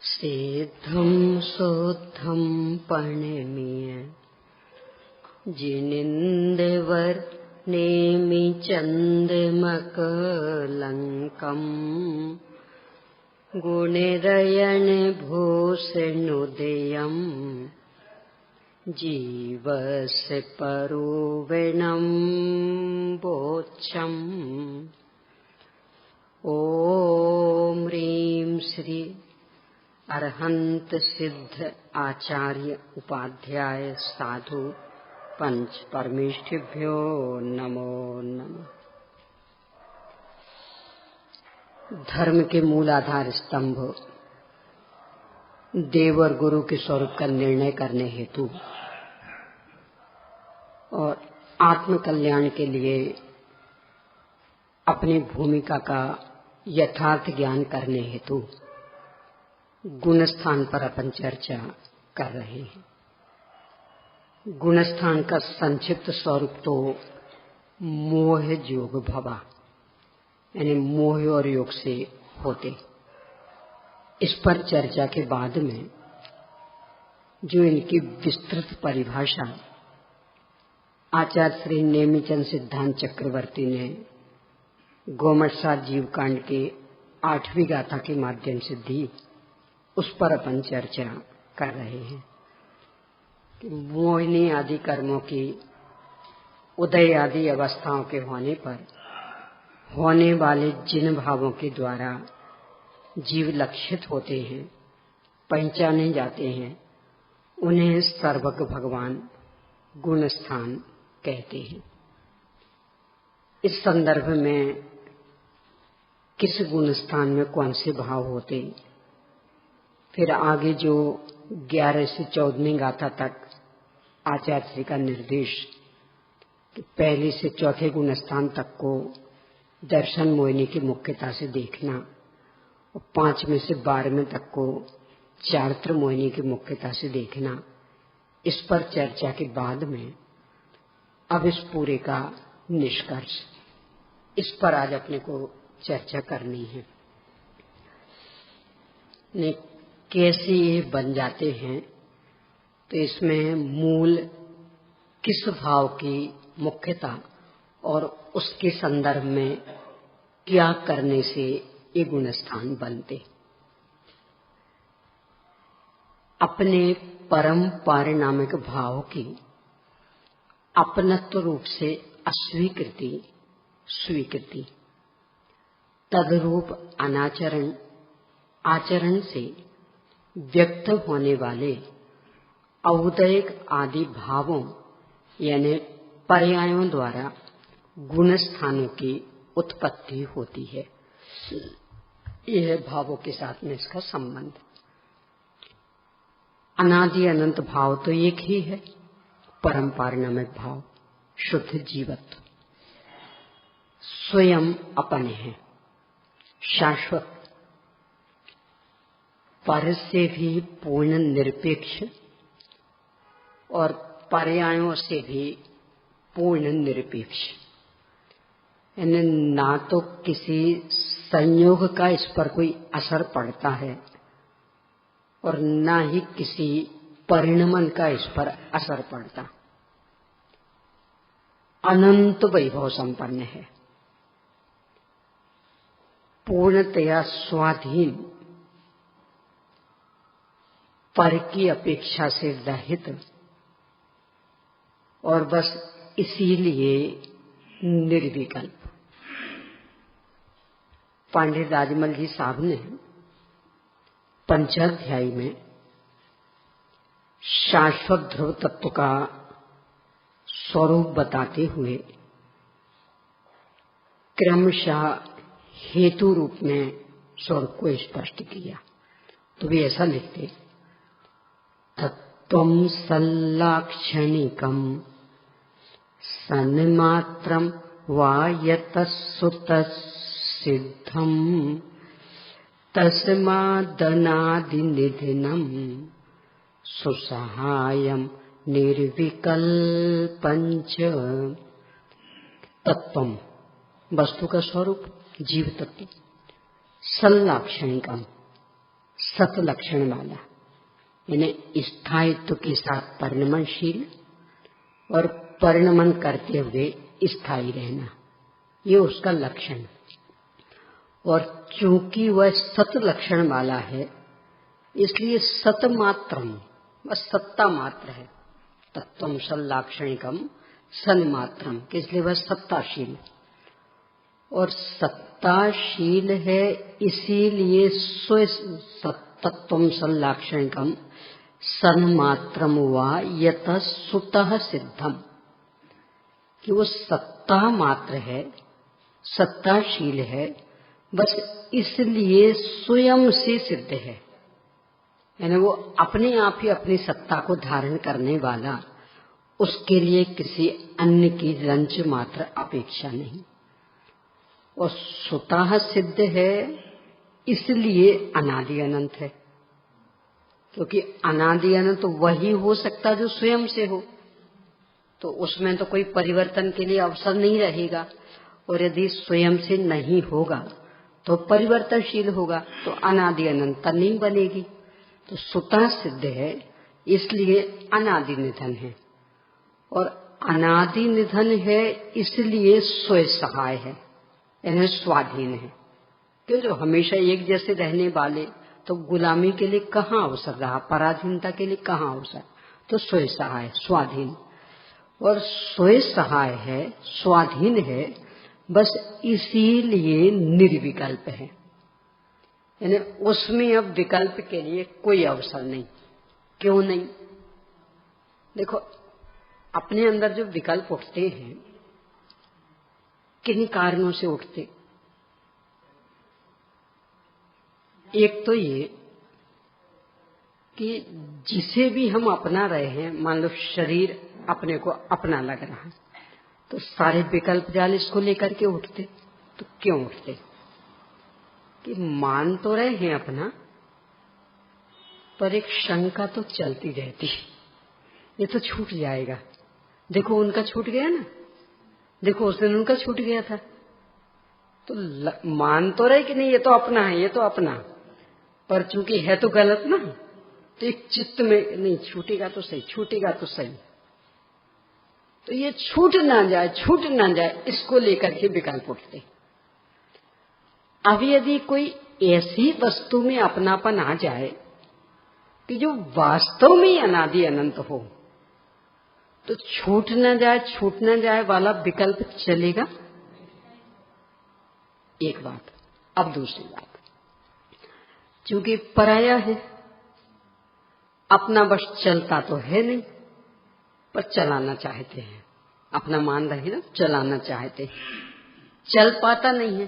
सिद्धं शुद्धं परिणम्य जिनेन्द्रवर नेमि चन्द्रमकलङ्कम् गुणरयण भूषणोदयम् जीवस्य परोवेणं बोच्छम्। ओम ह्रीं श्री अरहंत सिद्ध आचार्य उपाध्याय साधु पंच परमेष्ठिभ्यो नमो नमः। धर्म के मूल आधार स्तंभ देव और गुरु के स्वरूप का निर्णय करने हेतु और आत्म कल्याण के लिए अपनी भूमिका का यथार्थ ज्ञान करने हेतु गुण स्थान पर अपन चर्चा कर रहे हैं। गुण स्थान का संक्षिप्त स्वरूप तो मोह योग भवा यानी मोह और योग से होते। इस पर चर्चा के बाद में जो इनकी विस्तृत परिभाषा आचार्य श्री नेमिचंद सिद्धांत चक्रवर्ती ने गोमटसार जीवकांड के 8वीं गाथा के माध्यम से दी, उस पर अपन चर्चा कर रहे हैं कि मोहिनी आदि कर्मों की उदय आदि अवस्थाओं के होने पर होने वाले जिन भावों के द्वारा जीव लक्षित होते हैं, पहचाने जाते हैं, उन्हें सर्वज्ञ भगवान गुण स्थान कहते हैं। इस संदर्भ में किस गुण स्थान में कौन से भाव होते, फिर आगे जो 11 से 14वीं गाथा तक आचार्य श्री का निर्देश कि पहले से चौथे गुण स्थान तक को दर्शन मोहिनी की मुख्यता से देखना और 5वें से 12वें तक को चारित्र मोहिनी की मुख्यता से देखना, इस पर चर्चा के बाद में अब इस पूरे का निष्कर्ष, इस पर आज अपने को चर्चा करनी है। ने कैसे ये बन जाते हैं, तो इसमें मूल किस भाव की मुख्यता और उसके संदर्भ में क्या करने से ये गुण स्थान बनते। अपने परम पारिणामिक भाव की अपनत्व रूप से अस्वीकृति स्वीकृति, तदरूप अनाचरण आचरण से व्यक्त होने वाले औदयिक आदि भावों यानी पर्यायों द्वारा गुण स्थानों की उत्पत्ति होती है। यह भावों के साथ में इसका संबंध। अनादि अनंत भाव तो एक ही है, परम पारिणामिक भाव शुद्ध जीवत्व स्वयं अपने हैं, शाश्वत, पर से भी पूर्ण निरपेक्ष और पर्यायों से भी पूर्ण निरपेक्ष, यानी ना तो किसी संयोग का इस पर कोई असर पड़ता है और ना ही किसी परिणमन का इस पर असर पड़ता। अनंत वैभव संपन्न है, पूर्णतया स्वाधीन, पर की अपेक्षा से रहित, और बस इसीलिए निर्विकल्प। पंडित राजमल जी साहब ने पंचाध्यायी में शाश्वत ध्रुव तत्व का स्वरूप बताते हुए क्रमशः हेतु रूप में स्वरूप को स्पष्ट किया। तो वे ऐसा लिखते, तत्वं सल्लाक्षणिकं सन्मात्रं वा यतसुतसिद्धं तस्मादनादिनिधिनं सुसहायं निर्विकल्पञ्च। तत्वं वस्तु का स्वरूप जीव तत्व, सल्लाक्षणिकम सत लक्षण वाला, यानी स्थायित्व के साथ परिणमनशील और परिणमन करते हुए स्थायी रहना, ये उसका लक्षण। और चूंकि वह सत लक्षण वाला है इसलिए सतमात्रम, बस सत्ता मात्र है। तत्वम सल्लाक्षणिकम सन्मात्रम, इसलिए वह सत्ताशील, और सत्ताशील है इसीलिए तत्वम सल्लाक्षणिकम सन्मात्रम वा यतः सुतः सिद्धम, कि वो सत्ता मात्र है, सत्ताशील है, बस इसलिए स्वयं से सिद्ध है, यानी वो अपने आप ही अपनी सत्ता को धारण करने वाला, उसके लिए किसी अन्य की रंच मात्र अपेक्षा नहीं। और स्वतः सिद्ध है इसलिए अनादि अनंत है, क्योंकि अनादि अनंत तो वही हो सकता जो स्वयं से हो, तो उसमें तो कोई परिवर्तन के लिए अवसर नहीं रहेगा। और यदि स्वयं से नहीं होगा तो परिवर्तनशील होगा, तो अनादि अनंतता नहीं बनेगी। तो स्वतः सिद्ध है इसलिए अनादि निधन है, और अनादि निधन है इसलिए स्वयं सहाय है, यानी स्वाधीन है। क्यों, जो हमेशा एक जैसे रहने वाले तो गुलामी के लिए कहाँ अवसर रहा, पराधीनता के लिए कहाँ अवसर, तो स्वयं सहाय, स्वाधीन। और स्वयं सहाय है, स्वाधीन है, बस इसीलिए निर्विकल्प है, यानी उसमें अब विकल्प के लिए कोई अवसर नहीं। क्यों नहीं? देखो, अपने अंदर जो विकल्प उठते हैं किन कारणों से उठते? एक तो ये कि जिसे भी हम अपना रहे हैं, मान लो शरीर अपने को अपना लग रहा है, तो सारे विकल्प जाल इसको लेकर के उठते। तो क्यों उठते? कि मान तो रहे हैं अपना, पर एक शंका तो चलती रहती, ये तो छूट जाएगा। देखो उनका छूट गया ना, देखो उस दिन उनका छूट गया था। तो मान तो रहे कि नहीं ये तो अपना है, ये तो अपना, पर चूंकि है तो गलत ना, तो एक चित्त में नहीं, छूटेगा तो सही, छूटेगा तो सही, तो ये छूट ना जाए, छूट ना जाए, इसको लेकर के विकल्प उठते। अब यदि कोई ऐसी वस्तु में अपनापन आ जाए कि जो वास्तव में अनादि अनंत हो, तो छूट न जाए, छूट न जाए वाला विकल्प चलेगा। एक बात। अब दूसरी बात, चूंकि पराया है, अपना बस चलता तो है नहीं, पर चलाना चाहते हैं, अपना मान रहे ना, चलाना चाहते, चल पाता नहीं है,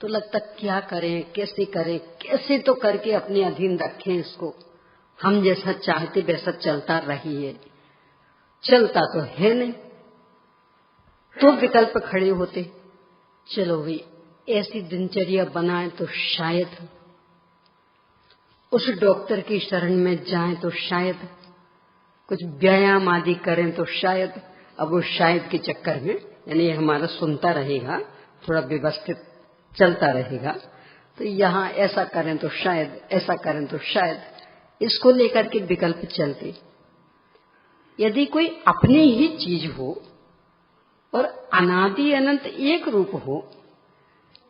तो लगता क्या करें, कैसे करें, कैसे तो करके अपने अधीन रखें इसको, हम जैसा चाहते वैसा चलता रहिए, चलता तो है नहीं। तो विकल्प खड़े होते, चलो भाई ऐसी दिनचर्या बनाएं तो शायद, उस डॉक्टर की शरण में जाएं तो शायद, कुछ व्यायाम आदि करें तो शायद। अब वो शायद के चक्कर में, यानी हमारा सुनता रहेगा, थोड़ा व्यवस्थित चलता रहेगा, तो यहाँ ऐसा करें तो शायद, ऐसा करें तो शायद, इसको लेकर के विकल्प चलते। यदि कोई अपनी ही चीज हो और अनादि अनंत एक रूप हो,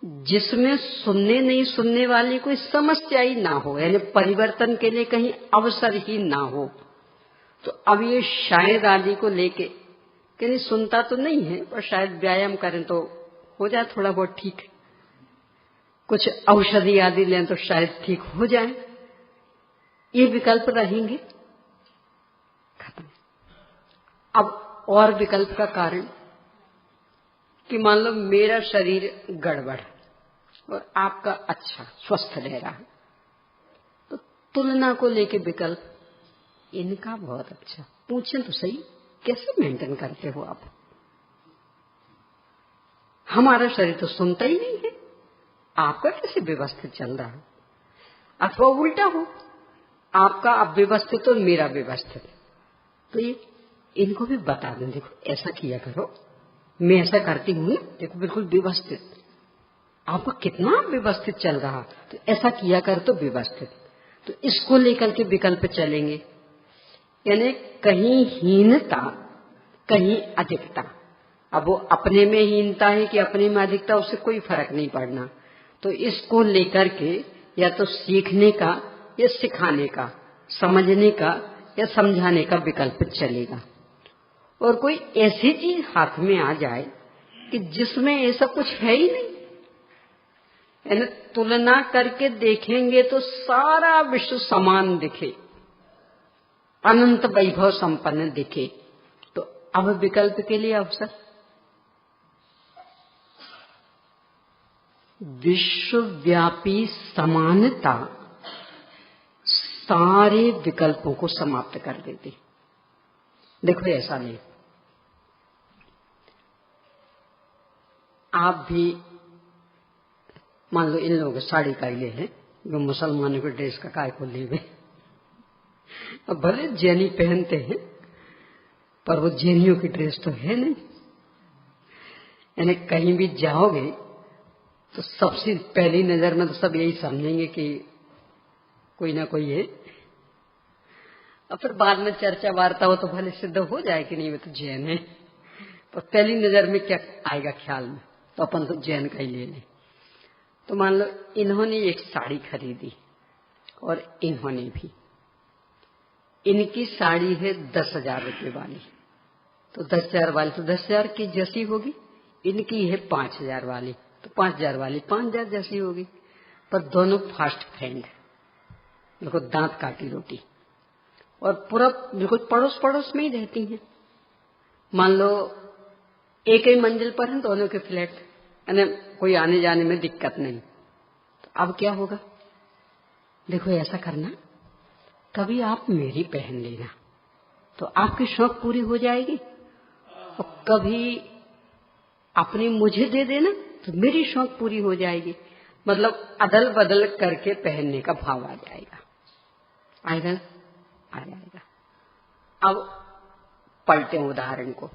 जिसमें सुनने नहीं सुनने वाली कोई समस्या ही ना हो, यानी परिवर्तन के लिए कहीं अवसर ही ना हो, तो अब ये शायद आदि को लेके कहीं सुनता तो नहीं है, पर शायद व्यायाम करें तो हो जाए थोड़ा बहुत ठीक, कुछ औषधि आदि लें तो शायद ठीक हो जाए, ये विकल्प रहेंगे, खत्म। अब और विकल्प का कारण कि मान लो मेरा शरीर गड़बड़ और आपका अच्छा स्वस्थ रह रहा है, तो तुलना को लेके विकल्प, इनका बहुत अच्छा, पूछें तो सही कैसे मेंटेन करते हो आप, हमारा शरीर तो सुनता ही नहीं है, आपका कैसे व्यवस्थित चल रहा है। अथवा उल्टा हो, आपका अव्यवस्थित और मेरा व्यवस्थित, तो ये इनको भी बता दें, देखो ऐसा किया करो, मैं ऐसा करती हूँ ना, देखो बिल्कुल व्यवस्थित, आपका कितना व्यवस्थित चल रहा, तो ऐसा किया कर तो व्यवस्थित। तो इसको लेकर के विकल्प चलेंगे, यानी कहीं हीनता कहीं अधिकता। अब वो अपने में हीनता है कि अपने में अधिकता, उससे कोई फर्क नहीं पड़ना। तो इसको लेकर के या तो सीखने का या सिखाने का, समझने का या समझाने का विकल्प चलेगा। और कोई ऐसी चीज हाथ में आ जाए कि जिसमें ऐसा कुछ है ही नहीं, यानी तुलना करके देखेंगे तो सारा विश्व समान दिखे, अनंत वैभव संपन्न दिखे, तो अब विकल्प के लिए अवसर। विश्वव्यापी समानता सारे विकल्पों को समाप्त कर देती। देखो ऐसा नहीं, आप भी मान लो इन लोगों साड़ी का ये है, जो मुसलमानों के ड्रेस का काय को ले गए। अब भले जैनी पहनते हैं पर वो जैनियों की ड्रेस तो है नहीं। यानी कहीं भी जाओगे तो सबसे पहली नजर में तो सब यही समझेंगे कि कोई ना कोई है, और फिर बाद में चर्चा वार्ता हो तो भले सिद्ध हो जाए कि नहीं वो तो जैन है, पर पहली नजर में क्या आएगा ख्याल में, तो अपन तो जैन का ही ले लें। तो मान लो इन्होंने एक साड़ी खरीदी और इन्होंने भी, इनकी साड़ी है 10,000 रुपये वाली, तो 10,000 वाली तो 10,000 की जैसी होगी, इनकी है 5,000 वाली तो 5,000 वाली 5,000 जैसी होगी। पर दोनों फास्ट फ्रेंड, बिल्कुल दांत काटी रोटी, और पूरा बिल्कुल पड़ोस पड़ोस में ही रहती हैं। मान लो एक ही मंजिल पर हैं दोनों के फ्लैट, यानी कोई आने जाने में दिक्कत नहीं। तो अब क्या होगा? देखो ऐसा करना, कभी आप मेरी पहन लेना तो आपकी शौक पूरी हो जाएगी, और कभी अपनी मुझे दे देना तो मेरी शौक पूरी हो जाएगी। मतलब अदल बदल करके पहनने का भाव आ जाएगा, आएगा आ जाएगा। अब पलटे उदाहरण को,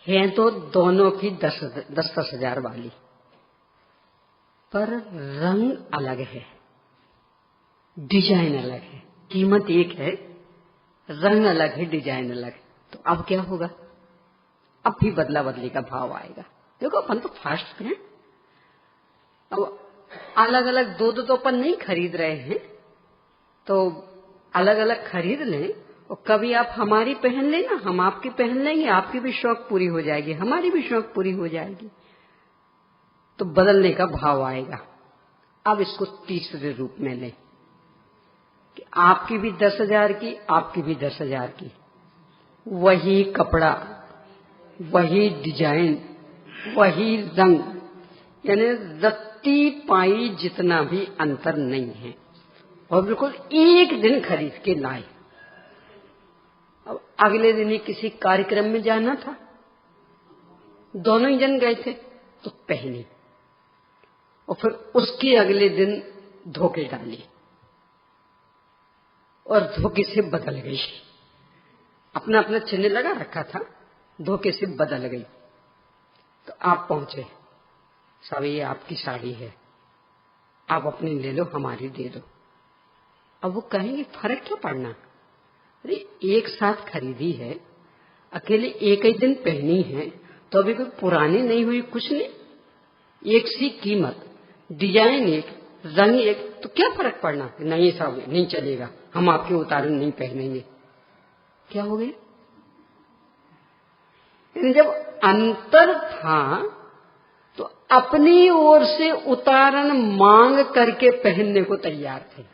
है तो दोनों की 10,000 वाली, पर रंग अलग है, डिजाइन अलग है, कीमत एक है, रंग अलग है, डिजाइन अलग है। तो अब क्या होगा? अब भी बदला बदली का भाव आएगा। देखो अपन तो फास्ट हैं, अब अलग अलग दो तो अपन नहीं खरीद रहे हैं, तो अलग अलग खरीद लें, और कभी आप हमारी पहन लेना, हम आपकी पहन लेंगे, आपकी भी शौक पूरी हो जाएगी, हमारी भी शौक पूरी हो जाएगी, तो बदलने का भाव आएगा। अब इसको तीसरे रूप में लें कि आपकी भी 10,000 की, आपकी भी 10,000 की, वही कपड़ा, वही डिजाइन, वही रंग, यानी रत्ती पाई जितना भी अंतर नहीं है, और बिल्कुल एक दिन खरीद के लाए। अब अगले दिन ही किसी कार्यक्रम में जाना था, दोनों ही जन गए थे तो पहनी, और फिर उसके अगले दिन धोखे डाली और धोखे से बदल गई। अपना अपना चिन्ह लगा रखा था, धोखे से बदल गई। तो आप पहुंचे, साहब ये आपकी साड़ी है, आप अपनी ले लो, हमारी दे दो। अब वो कहेंगे फर्क क्या पड़ना, अरे एक साथ खरीदी है, अकेले एक ही दिन पहनी है, तो अभी कोई पुरानी नहीं हुई, कुछ नहीं, एक सी कीमत, डिजाइन एक, रंग एक, तो क्या फर्क पड़ना? नहीं साहब नहीं चलेगा, हम आपके उतारण नहीं पहनेंगे। क्या हो गया? जब अंतर था तो अपनी ओर से उतारण मांग करके पहनने को तैयार थे,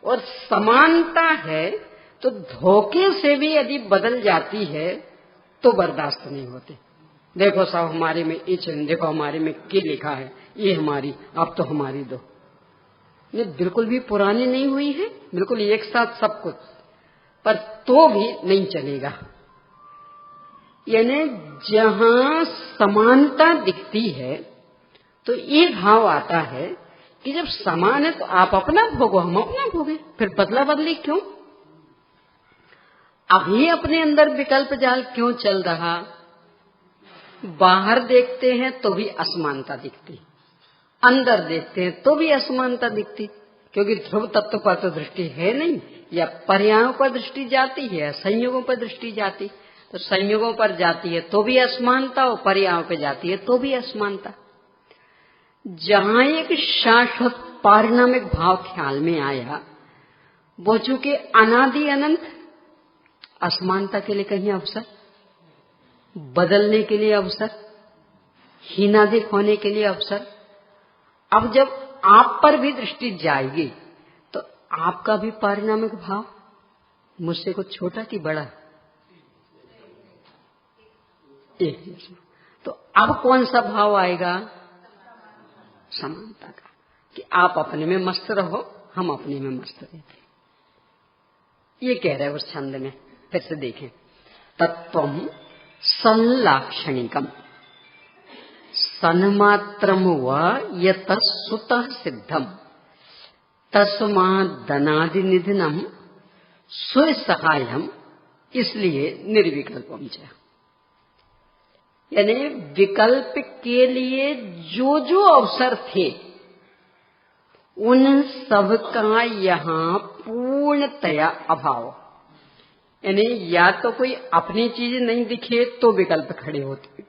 और समानता है तो धोखे से भी यदि बदल जाती है तो बर्दाश्त नहीं होते। देखो साहब हमारे में ये चिन्ह, देखो हमारे में क्या लिखा है, ये हमारी, आप तो हमारी दो। ये बिल्कुल भी पुरानी नहीं हुई है, बिल्कुल एक साथ सब कुछ, पर तो भी नहीं चलेगा। यानी जहां समानता दिखती है तो ये भाव आता है कि जब समान है तो आप अपना भोगो, हम अपना भोगे, फिर बदला बदली क्यों? अभी अपने अंदर विकल्प जाल क्यों चल रहा? बाहर देखते हैं तो भी असमानता दिखती, अंदर देखते हैं तो भी असमानता दिखती, क्योंकि ध्रुव तत्व पर तो दृष्टि है नहीं, या पर्यायों पर दृष्टि जाती है, संयोगों पर दृष्टि जाती। तो संयोगों पर जाती है तो भी असमानता, और पर्यायों पर जाती है तो भी असमानता। जहां एक शाश्वत पारिणामिक भाव ख्याल में आया, वो चूंकि अनादि अनंत, असमानता के लिए कहीं अवसर, बदलने के लिए अवसर, हीनाधिक होने के लिए अवसर। अब जब आप पर भी दृष्टि जाएगी तो आपका भी पारिणामिक भाव मुझसे कुछ छोटा कि बड़ा, एक जैसा। तो अब कौन सा भाव आएगा? समानता का, कि आप अपने में मस्त रहो, हम अपने में मस्त रहते। ये कह रहे हैं उस छंद में, फिर से देखें। तत्वम संलाक्षणिकम सन्मात्रम व यतसुतः सिद्धम तस्मादनादि निधनम स्वसहायम, इसलिए निर्विकल्पम च। यानी विकल्प के लिए जो जो अवसर थे उन सब का यहाँ पूर्णतया अभाव। यानी या तो कोई अपनी चीज नहीं दिखे तो विकल्प खड़े होते,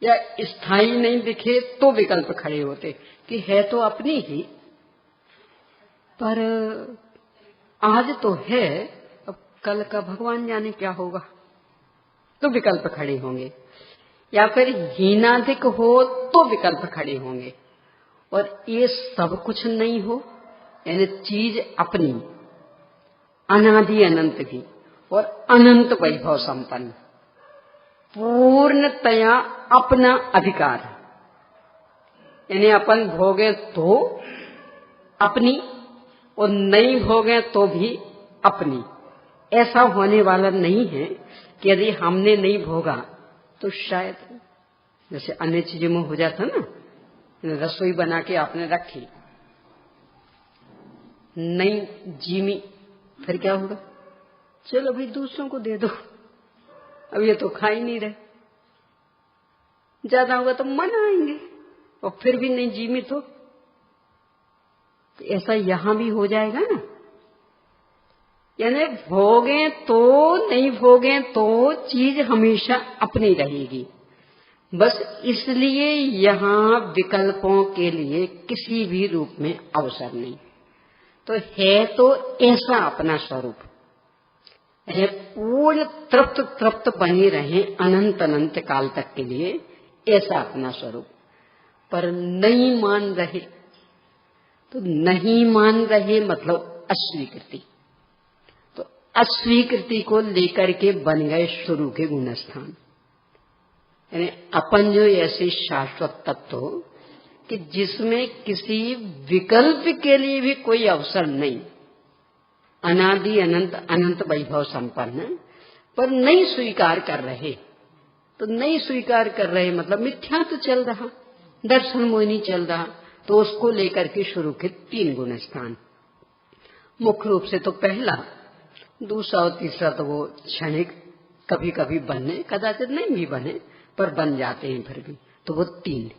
या स्थायी नहीं दिखे तो विकल्प खड़े होते, कि है तो अपनी ही पर आज तो है, अब कल का भगवान जाने क्या होगा, तो विकल्प खड़े होंगे। या फिर हीनाधिक हो तो विकल्प खड़े होंगे। और ये सब कुछ नहीं हो, यानी चीज अपनी, अनादि अनंत की और अनंत वैभव संपन्न, पूर्णतया अपना अधिकार, यानी अपन भोगे तो अपनी और नहीं भोगे तो भी अपनी। ऐसा होने वाला नहीं है कि यदि हमने नहीं भोगा तो शायद, जैसे अन्य चीजों में हो जाता ना, रसोई बना के आपने रखी, नहीं जीमी, फिर क्या होगा? चलो भाई दूसरों को दे दो, अब ये तो खा ही नहीं रहे, ज्यादा होगा तो मनाएंगे, और फिर भी नहीं जीमी तो ऐसा यहां भी हो जाएगा ना। यानी भोगे तो नहीं भोगे तो चीज हमेशा अपनी रहेगी। बस इसलिए यहां विकल्पों के लिए किसी भी रूप में अवसर नहीं। तो है तो ऐसा अपना स्वरूप है, पूर्ण तृप्त तृप्त बने रहे अनंत अनंत काल तक के लिए, ऐसा अपना स्वरूप। पर नहीं मान रहे, तो नहीं मान रहे मतलब अस्वीकृति। तो अस्वीकृति को लेकर के बन गए शुरू के गुणस्थान। यानी अपन जो ऐसे शाश्वत तत्व हो कि जिसमें किसी विकल्प के लिए भी कोई अवसर नहीं, अनादि अनंत अनंत वैभव संपन्न, पर नहीं स्वीकार कर रहे। तो नहीं स्वीकार कर रहे मतलब मिथ्या तो चल रहा, दर्शन मोहिनी चल रहा। तो उसको लेकर के शुरू के 3 गुणस्थान। मुख्य रूप से तो पहला, दूसरा और तीसरा तो वो क्षणिक, कभी कभी बनने, कदाचित नहीं भी बने पर बन जाते हैं फिर भी, तो वो 3।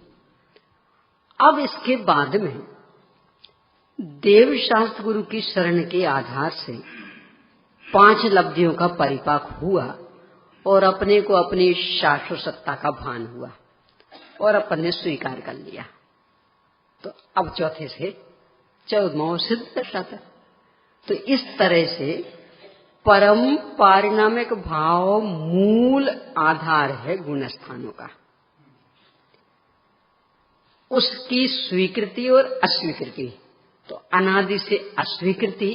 अब इसके बाद में देव शास्त्र गुरु की शरण के आधार से 5 लब्धियों का परिपाक हुआ और अपने को अपनी शाश्वत सत्ता का भान हुआ और अपन ने स्वीकार कर लिया। तो अब चौथे से 14वां सिद्ध दर्शाता। तो इस तरह से परम पारिणामिक भाव मूल आधार है गुणस्थानों का, उसकी स्वीकृति और अस्वीकृति। तो अनादि से अस्वीकृति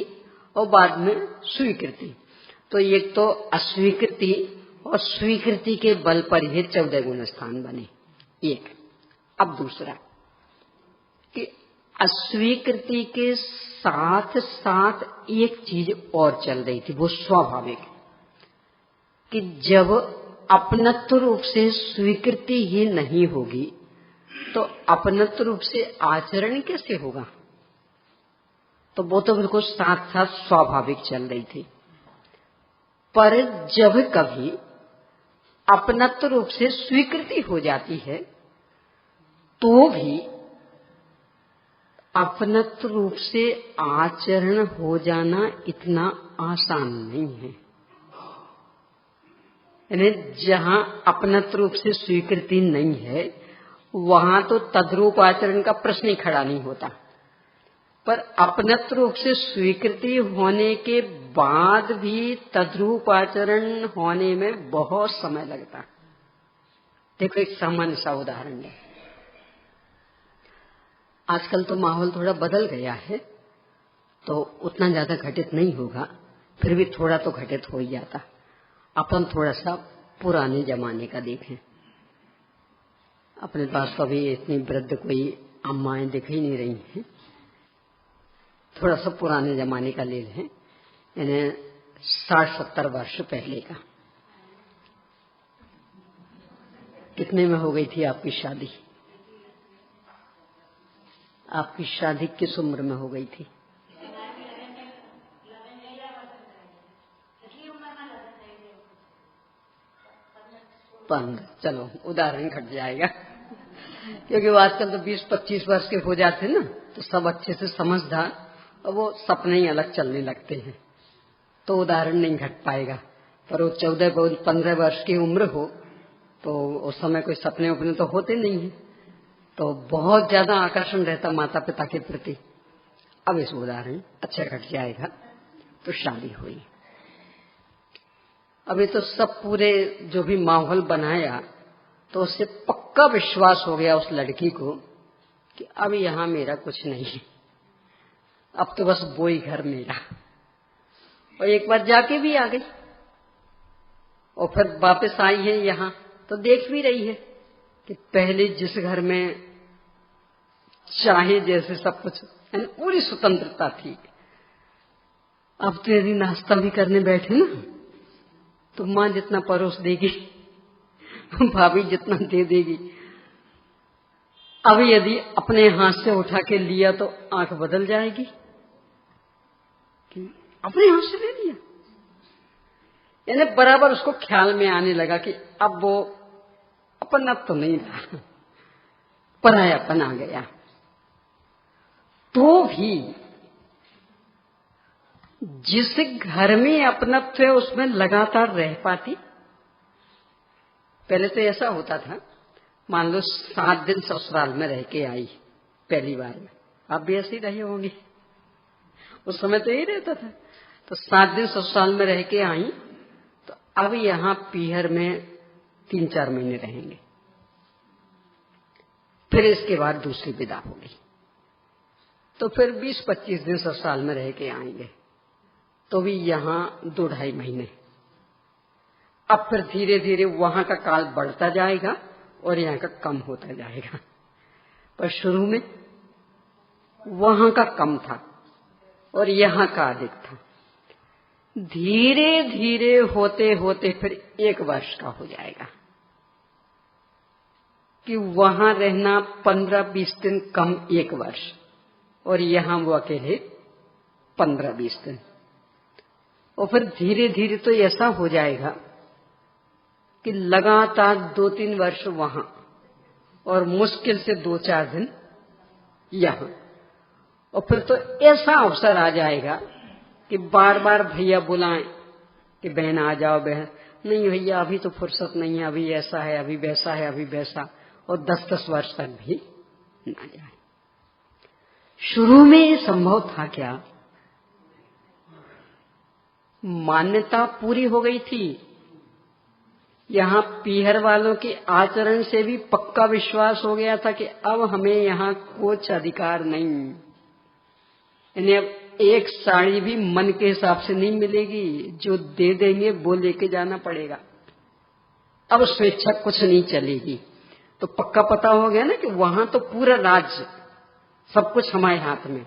और बाद में स्वीकृति। तो एक तो अस्वीकृति और स्वीकृति के बल पर ही 14 गुणस्थान बने। एक। अब दूसरा कि अस्वीकृति के साथ साथ एक चीज और चल रही थी, वो स्वाभाविक, कि जब अपनत्व रूप से स्वीकृति ही नहीं होगी तो अपनत्व रूप से आचरण कैसे होगा? तो वो तो बिल्कुल साथ साथ स्वाभाविक चल रही थी। पर जब कभी अपनत्व रूप से स्वीकृति हो जाती है तो भी अपनत्व रूप से आचरण हो जाना इतना आसान नहीं है। यानी जहाँ अपनत्व रूप से स्वीकृति नहीं है वहाँ तो तद्रूप आचरण का प्रश्न ही खड़ा नहीं होता, पर अपनत्व रूप से स्वीकृति होने के बाद भी तद्रूप आचरण होने में बहुत समय लगता। देखो एक सामान्य सा उदाहरण है। आजकल तो माहौल थोड़ा बदल गया है तो उतना ज्यादा घटित नहीं होगा, फिर भी थोड़ा तो घटित हो ही जाता। अपन थोड़ा सा पुराने जमाने का देखें। अपने पास तो अभी इतनी वृद्ध कोई अम्माएं दिख ही नहीं रही हैं। थोड़ा सा पुराने जमाने का ले लें, यानी 60-70 वर्ष पहले का। कितने में हो गई थी आपकी शादी? आपकी शादी किस उम्र में हो गई थी? चलो उदाहरण घट जाएगा क्योंकि वो आजकल तो 20-25 वर्ष के हो जाते ना तो सब अच्छे से समझदार और वो सपने ही अलग चलने लगते हैं, तो उदाहरण नहीं घट पाएगा। पर वो 14-15 वर्ष की उम्र हो तो उस समय कोई सपने उपने तो होते नहीं है, तो बहुत ज्यादा आकर्षण रहता माता पिता के प्रति। अब इस उदाहरण अच्छा घट जाएगा। तो शादी हुई, अभी तो सब पूरे जो भी माहौल बनाया तो उससे पक्का विश्वास हो गया उस लड़की को कि अब यहाँ मेरा कुछ नहीं है, अब तो बस वो ही घर मेरा। और एक बार जाके भी आ गई और फिर वापस आई है यहाँ, तो देख भी रही है कि पहले जिस घर में चाहे जैसे सब कुछ पूरी स्वतंत्रता थी, अब तो यदि नाश्ता भी करने बैठे ना तो माँ जितना परोस देगी भाभी जितना दे देगी। अब यदि अपने हाथ से उठा के लिया तो आंख बदल जाएगी कि अपने हाथ से ले लिया। यानी बराबर उसको ख्याल में आने लगा कि अब वो अपना तो नहीं रहा, परायापन आ गया। तो भी जिस घर में अपनत्व है उसमें लगातार रह पाती। पहले तो ऐसा होता था, मान लो 7 दिन ससुराल में रह के आई पहली बार में, आप भी ऐसे ही रहे होंगे, उस समय तो यही रहता था। तो 7 दिन ससुराल में रह के आई तो अब यहाँ पीहर में 3-4 महीने रहेंगे, फिर इसके बाद दूसरी विदा होगी, तो फिर 20-25 दिन ससुराल में रह के आएंगे, तो भी यहाँ 2-2.5 महीने। अब फिर धीरे धीरे वहां का काल बढ़ता जाएगा और यहाँ का कम होता जाएगा। पर शुरू में वहां का कम था और यहाँ का अधिक था। धीरे धीरे होते होते फिर 1 वर्ष का हो जाएगा कि वहां रहना 15-20 दिन कम 1 वर्ष, और यहाँ वो अकेले 15-20 दिन। और फिर धीरे धीरे तो ऐसा हो जाएगा कि लगातार 2-3 वर्ष वहां और मुश्किल से 2-4 दिन यहाँ। और फिर तो ऐसा अवसर आ जाएगा कि बार बार भैया बुलाएं कि बहन आ जाओ, बहन नहीं भैया अभी तो फुर्सत नहीं है, अभी ऐसा है, अभी वैसा है, अभी वैसा, और 10-10 वर्ष तक भी ना जाए। शुरू में ये संभव था क्या? मान्यता पूरी हो गई थी, यहाँ पीहर वालों के आचरण से भी पक्का विश्वास हो गया था कि अब हमें यहाँ कुछ अधिकार नहीं। यानी अब एक साड़ी भी मन के हिसाब से नहीं मिलेगी, जो दे देंगे वो लेके जाना पड़ेगा। अब स्वेच्छा कुछ नहीं चलेगी। तो पक्का पता हो गया ना कि वहां तो पूरा राज्य सब कुछ हमारे हाथ में,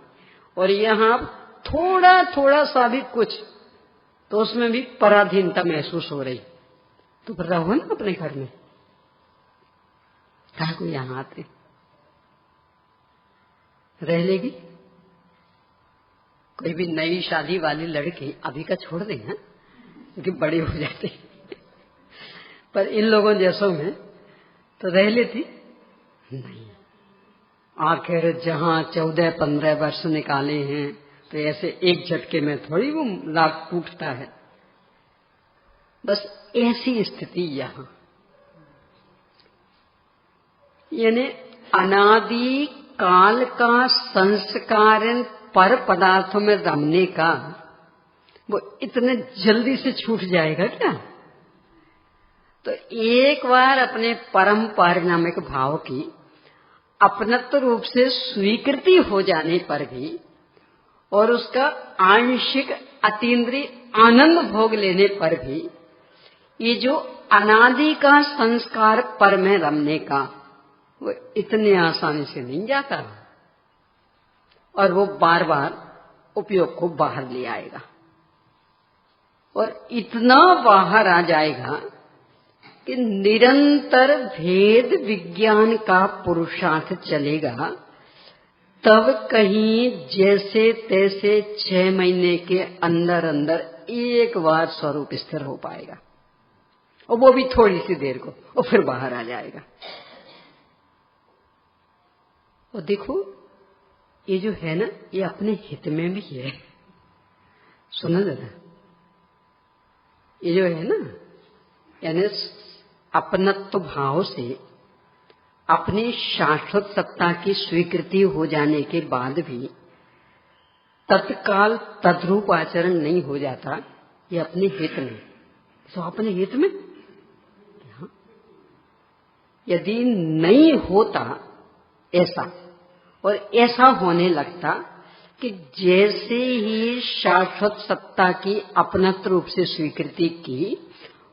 और यहाँ थोड़ा थोड़ा सा भी कुछ तो उसमें भी पराधीनता महसूस हो रही। तो फिर रहो ना अपने घर में, कहा को यहाँ आते रह लेगी। कोई भी नई शादी वाली लड़की अभी का छोड़ दें ना, क्योंकि बड़े हो जाते पर इन लोगों जैसों में तो रह लेती नहीं। आखिर जहाँ 14-15 वर्ष निकाले हैं तो ऐसे एक झटके में थोड़ी वो लाभ टूटता है। बस ऐसी स्थिति यहाँ, यानी अनादि काल का संस्कार पर पदार्थों में रमने का वो इतने जल्दी से छूट जाएगा क्या? तो एक बार अपने परम पारिणामिक भाव की अपनत्व रूप से स्वीकृति हो जाने पर भी और उसका आंशिक अतीन्द्रिय आनंद भोग लेने पर भी ये जो अनादि का संस्कार पर में रमने का वो इतने आसानी से नहीं जाता और वो बार बार उपयोग को बाहर ले आएगा और इतना बाहर आ जाएगा कि निरंतर भेद विज्ञान का पुरुषार्थ चलेगा। तब कहीं जैसे तैसे 6 महीने के अंदर अंदर एक बार स्वरूप स्थिर हो पाएगा और वो भी थोड़ी सी देर को, और फिर बाहर आ जाएगा। और देखो ये जो है ना, ये अपने हित में भी है। सुनो जरा, ये जो है ना, यानी अपनत्व भाव से अपनी शाश्वत सत्ता की स्वीकृति हो जाने के बाद भी तत्काल तद्रूप आचरण नहीं हो जाता, ये अपने हित में। तो अपने हित में यदि नहीं होता ऐसा, और ऐसा होने लगता कि जैसे ही शाश्वत सत्ता की अपनत्व रूप से स्वीकृति की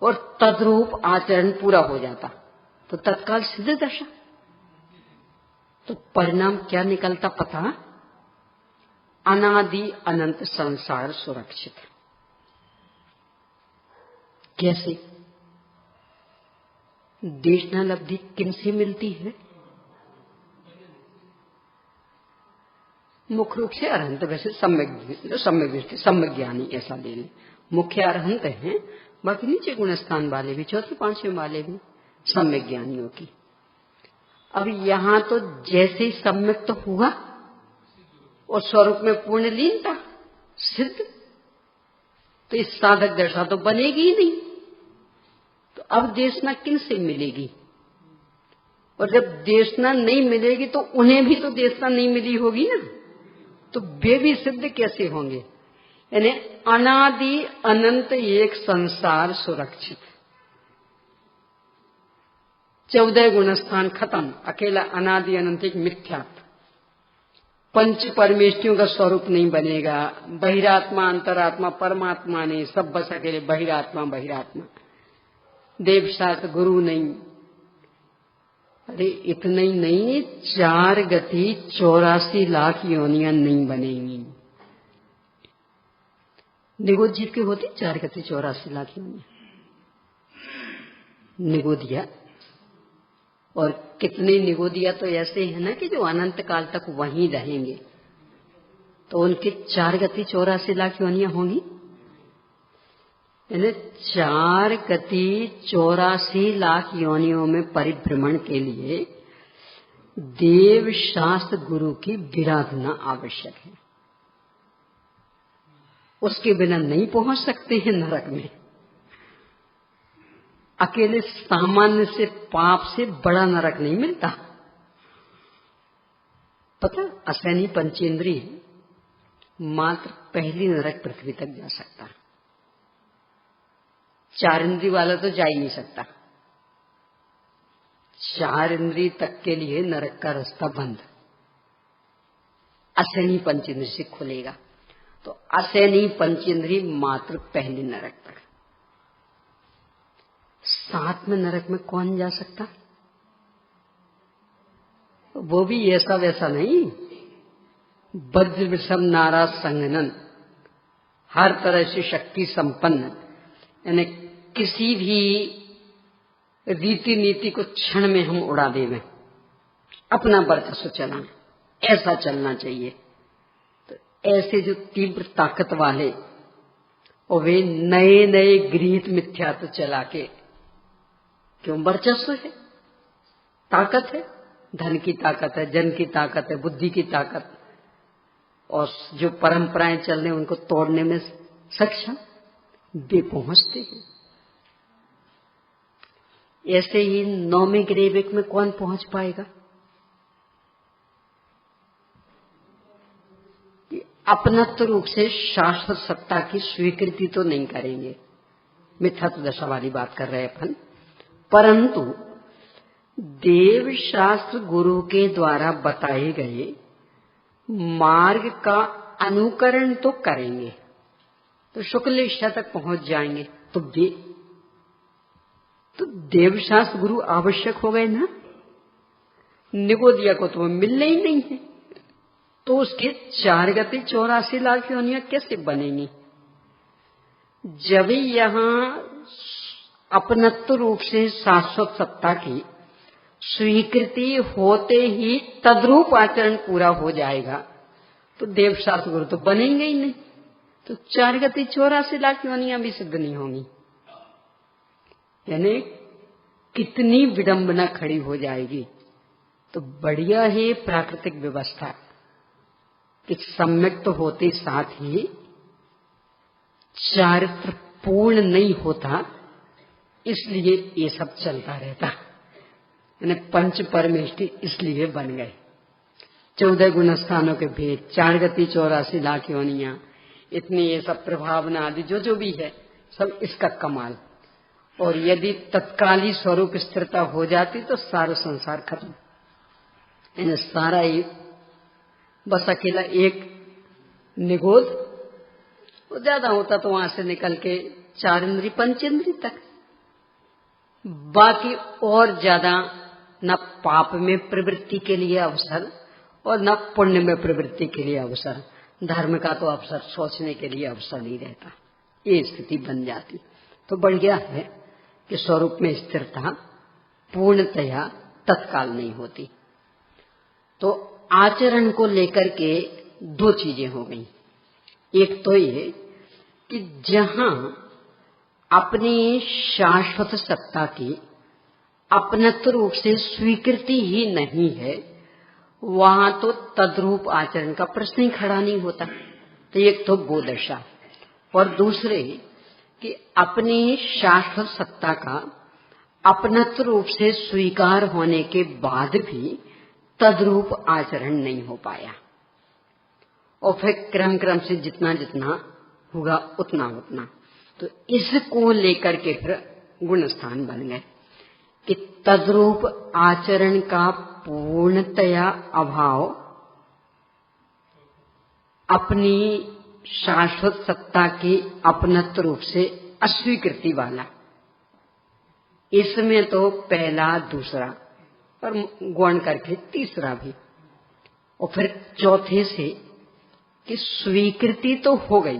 और तद्रूप आचरण पूरा हो जाता तो तत्काल सिद्ध दशा। तो परिणाम क्या निकलता पता? अनादि अनंत संसार सुरक्षित। कैसे? देशनालब्धि किनसे मिलती है? मुख्य रूप से अरहंत, वैसे सम्यक ज्ञानी ऐसा ले लें। मुख्य अरहंत हैं, बाकी नीचे गुणस्थान वाले भी, 4-5वें वाले भी सम्यक ज्ञानियों की। अब यहाँ तो जैसे ही सम्यक तो हुआ और स्वरूप में पूर्ण लीनता सिद्ध, तो इस साधक दशा तो बनेगी ही नहीं। तो अब देशना किन से मिलेगी? और जब देशना नहीं मिलेगी तो उन्हें भी तो देशना नहीं मिली होगी ना, तो वे भी सिद्ध कैसे होंगे? यानी अनादि अनंत एक संसार सुरक्षित। 14 गुणस्थान खत्म, अकेला अनादि अनंत एक मिथ्यात्व। पंच परमेष्ठियों का स्वरूप नहीं बनेगा। बहिरात्मा अंतरात्मा परमात्मा नहीं, सब बस अकेले बहिरात्मा बहिरात्मा। देवशास्त्र गुरु नहीं। अरे इतना ही नहीं, 4 गति 84 लाख योनियां नहीं बनेंगी। निगोद के होती 4 गति 84 लाख योनियां निगोदिया। और कितने निगोदिया तो ऐसे हैं ना कि जो अनंत काल तक वहीं रहेंगे, तो उनके 4 गति 84 लाख योनियां होंगी। यानी 4 गति 84 लाख योनियों में परिभ्रमण के लिए देव शास्त्र गुरु की विराधना आवश्यक है। उसके बिना नहीं पहुंच सकते हैं नरक में। अकेले सामान्य से पाप से बड़ा नरक नहीं मिलता। पता, असैनी पंचेंद्रिय मात्र पहली नरक पृथ्वी तक जा सकता, 4 इंद्रिय वाला तो जा ही नहीं सकता। 4 इंद्रिय तक के लिए नरक का रास्ता बंद, असैनी पंचेंद्रिय से खुलेगा। तो असैनी पंचेंद्रिय मात्र पहले नरक तक। 7वें नरक में कौन जा सकता? वो भी ऐसा वैसा नहीं, वज्र विषम नारा संगनन, हर तरह से शक्ति संपन्न, यानी किसी भी रीति नीति को क्षण में हम उड़ा देवें, अपना वर्चस्व चलाएं, ऐसा चलना चाहिए। तो ऐसे जो तीव्र ताकत वाले, और वे नए नए गृहीत मिथ्यात्व चला के, क्यों? वर्चस्व है, ताकत है, धन की ताकत है, जन की ताकत है, बुद्धि की ताकत, और जो परंपराएं चल रही हैं उनको तोड़ने में सक्षम वे पहुंचते हैं। ऐसे ही नौवें ग्रेविक में कौन पहुंच पाएगा? अपनत्व रूप से शाश्वत सत्ता की स्वीकृति तो नहीं करेंगे, मिथ्यात्व दशा वाली बात कर रहे हैं अपन, परंतु देव शास्त्र गुरु के द्वारा बताए गए मार्ग का अनुकरण तो करेंगे, तो शुक्ल इच्छा तक पहुंच जाएंगे। तो देवशास्त्र गुरु आवश्यक हो गए ना। निगोदिया को तो मिलने ही नहीं है, तो उसके 4 गति 84 लाख योनियां कैसे बनेंगी? जब यहां अपनत्व रूप से शाश्वत सत्ता की स्वीकृति होते ही तद्रूप आचरण पूरा हो जाएगा, तो देवशास्त्र गुरु तो बनेंगे ही नहीं, तो 4 गति 84 लाख योनियां भी सिद्ध नहीं होंगी। यानी कितनी विडंबना खड़ी हो जाएगी। तो बढ़िया है प्राकृतिक व्यवस्था कि सम्यक तो होते साथ ही चारित्र पूर्ण नहीं होता, इसलिए ये सब चलता रहता। यानी पंच परमेष्टि इसलिए बन गए। 14 गुण स्थानों के भेद, 4 गति 84 लाख योनियां, इतनी ये सब प्रभावना आदि जो भी है सब इसका कमाल। और यदि तत्काली स्वरूप स्थिरता हो जाती तो सारा संसार खत्म। यानी सारा ही बस अकेला एक निगोद, वो ज्यादा होता तो वहां से निकल के 4 इंद्री 5 इंद्री तक, बाकी और ज्यादा न पाप में प्रवृत्ति के लिए अवसर और न पुण्य में प्रवृत्ति के लिए अवसर। धर्म का तो अवसर सोचने के लिए अवसर नहीं रहता, ये स्थिति बन जाती। तो बढ़िया है कि स्वरूप में स्थिरता पूर्णतया तत्काल नहीं होती। तो आचरण को लेकर के 2 चीजें हो गई। एक तो ये कि जहां अपनी शाश्वत सत्ता की अपनत्व रूप से स्वीकृति ही नहीं है, वहां तो तद्रूप आचरण का प्रश्न ही खड़ा नहीं होता। तो एक तो वो दशा, और दूसरे कि अपनी शाश्वत सत्ता का अपनत्व रूप से स्वीकार होने के बाद भी तद्रूप आचरण नहीं हो पाया, और फिर क्रम क्रम से जितना जितना होगा उतना उतना। तो इसको लेकर के फिर गुण स्थान बन गए कि तद्रूप आचरण का पूर्णतया अभाव, अपनी शाश्वत सत्ता की अपनत्व रूप से अस्वीकृति वाला। इसमें तो पहला दूसरा और गौण करके तीसरा भी, और फिर चौथे से कि स्वीकृति तो हो गई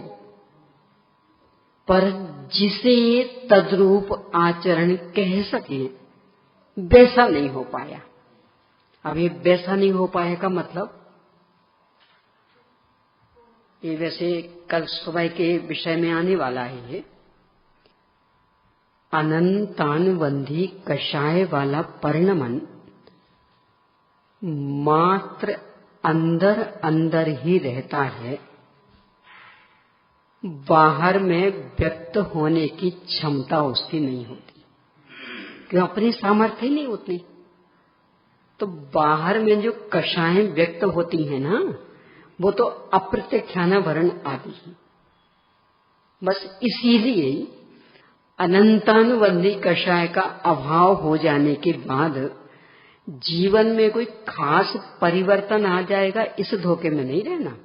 पर जिसे तद्रूप आचरण कह सके वैसा नहीं हो पाया। अब ये वैसा नहीं हो पाया का मतलब, ये वैसे कल सुबह के विषय में आने वाला है। ये अनंतानुबंधी कषाय वाला परिणमन मात्र अंदर अंदर ही रहता है, बाहर में व्यक्त होने की क्षमता उसकी नहीं होती, क्यों? अपनी सामर्थ्य ही नहीं उतनी। तो बाहर में जो कषाएं व्यक्त होती हैं ना, वो तो अप्रत्यख्यानावरण आदि ही। बस इसीलिए अनंतानुबंधी कषाय का अभाव हो जाने के बाद जीवन में कोई खास परिवर्तन आ जाएगा, इस धोखे में नहीं रहना।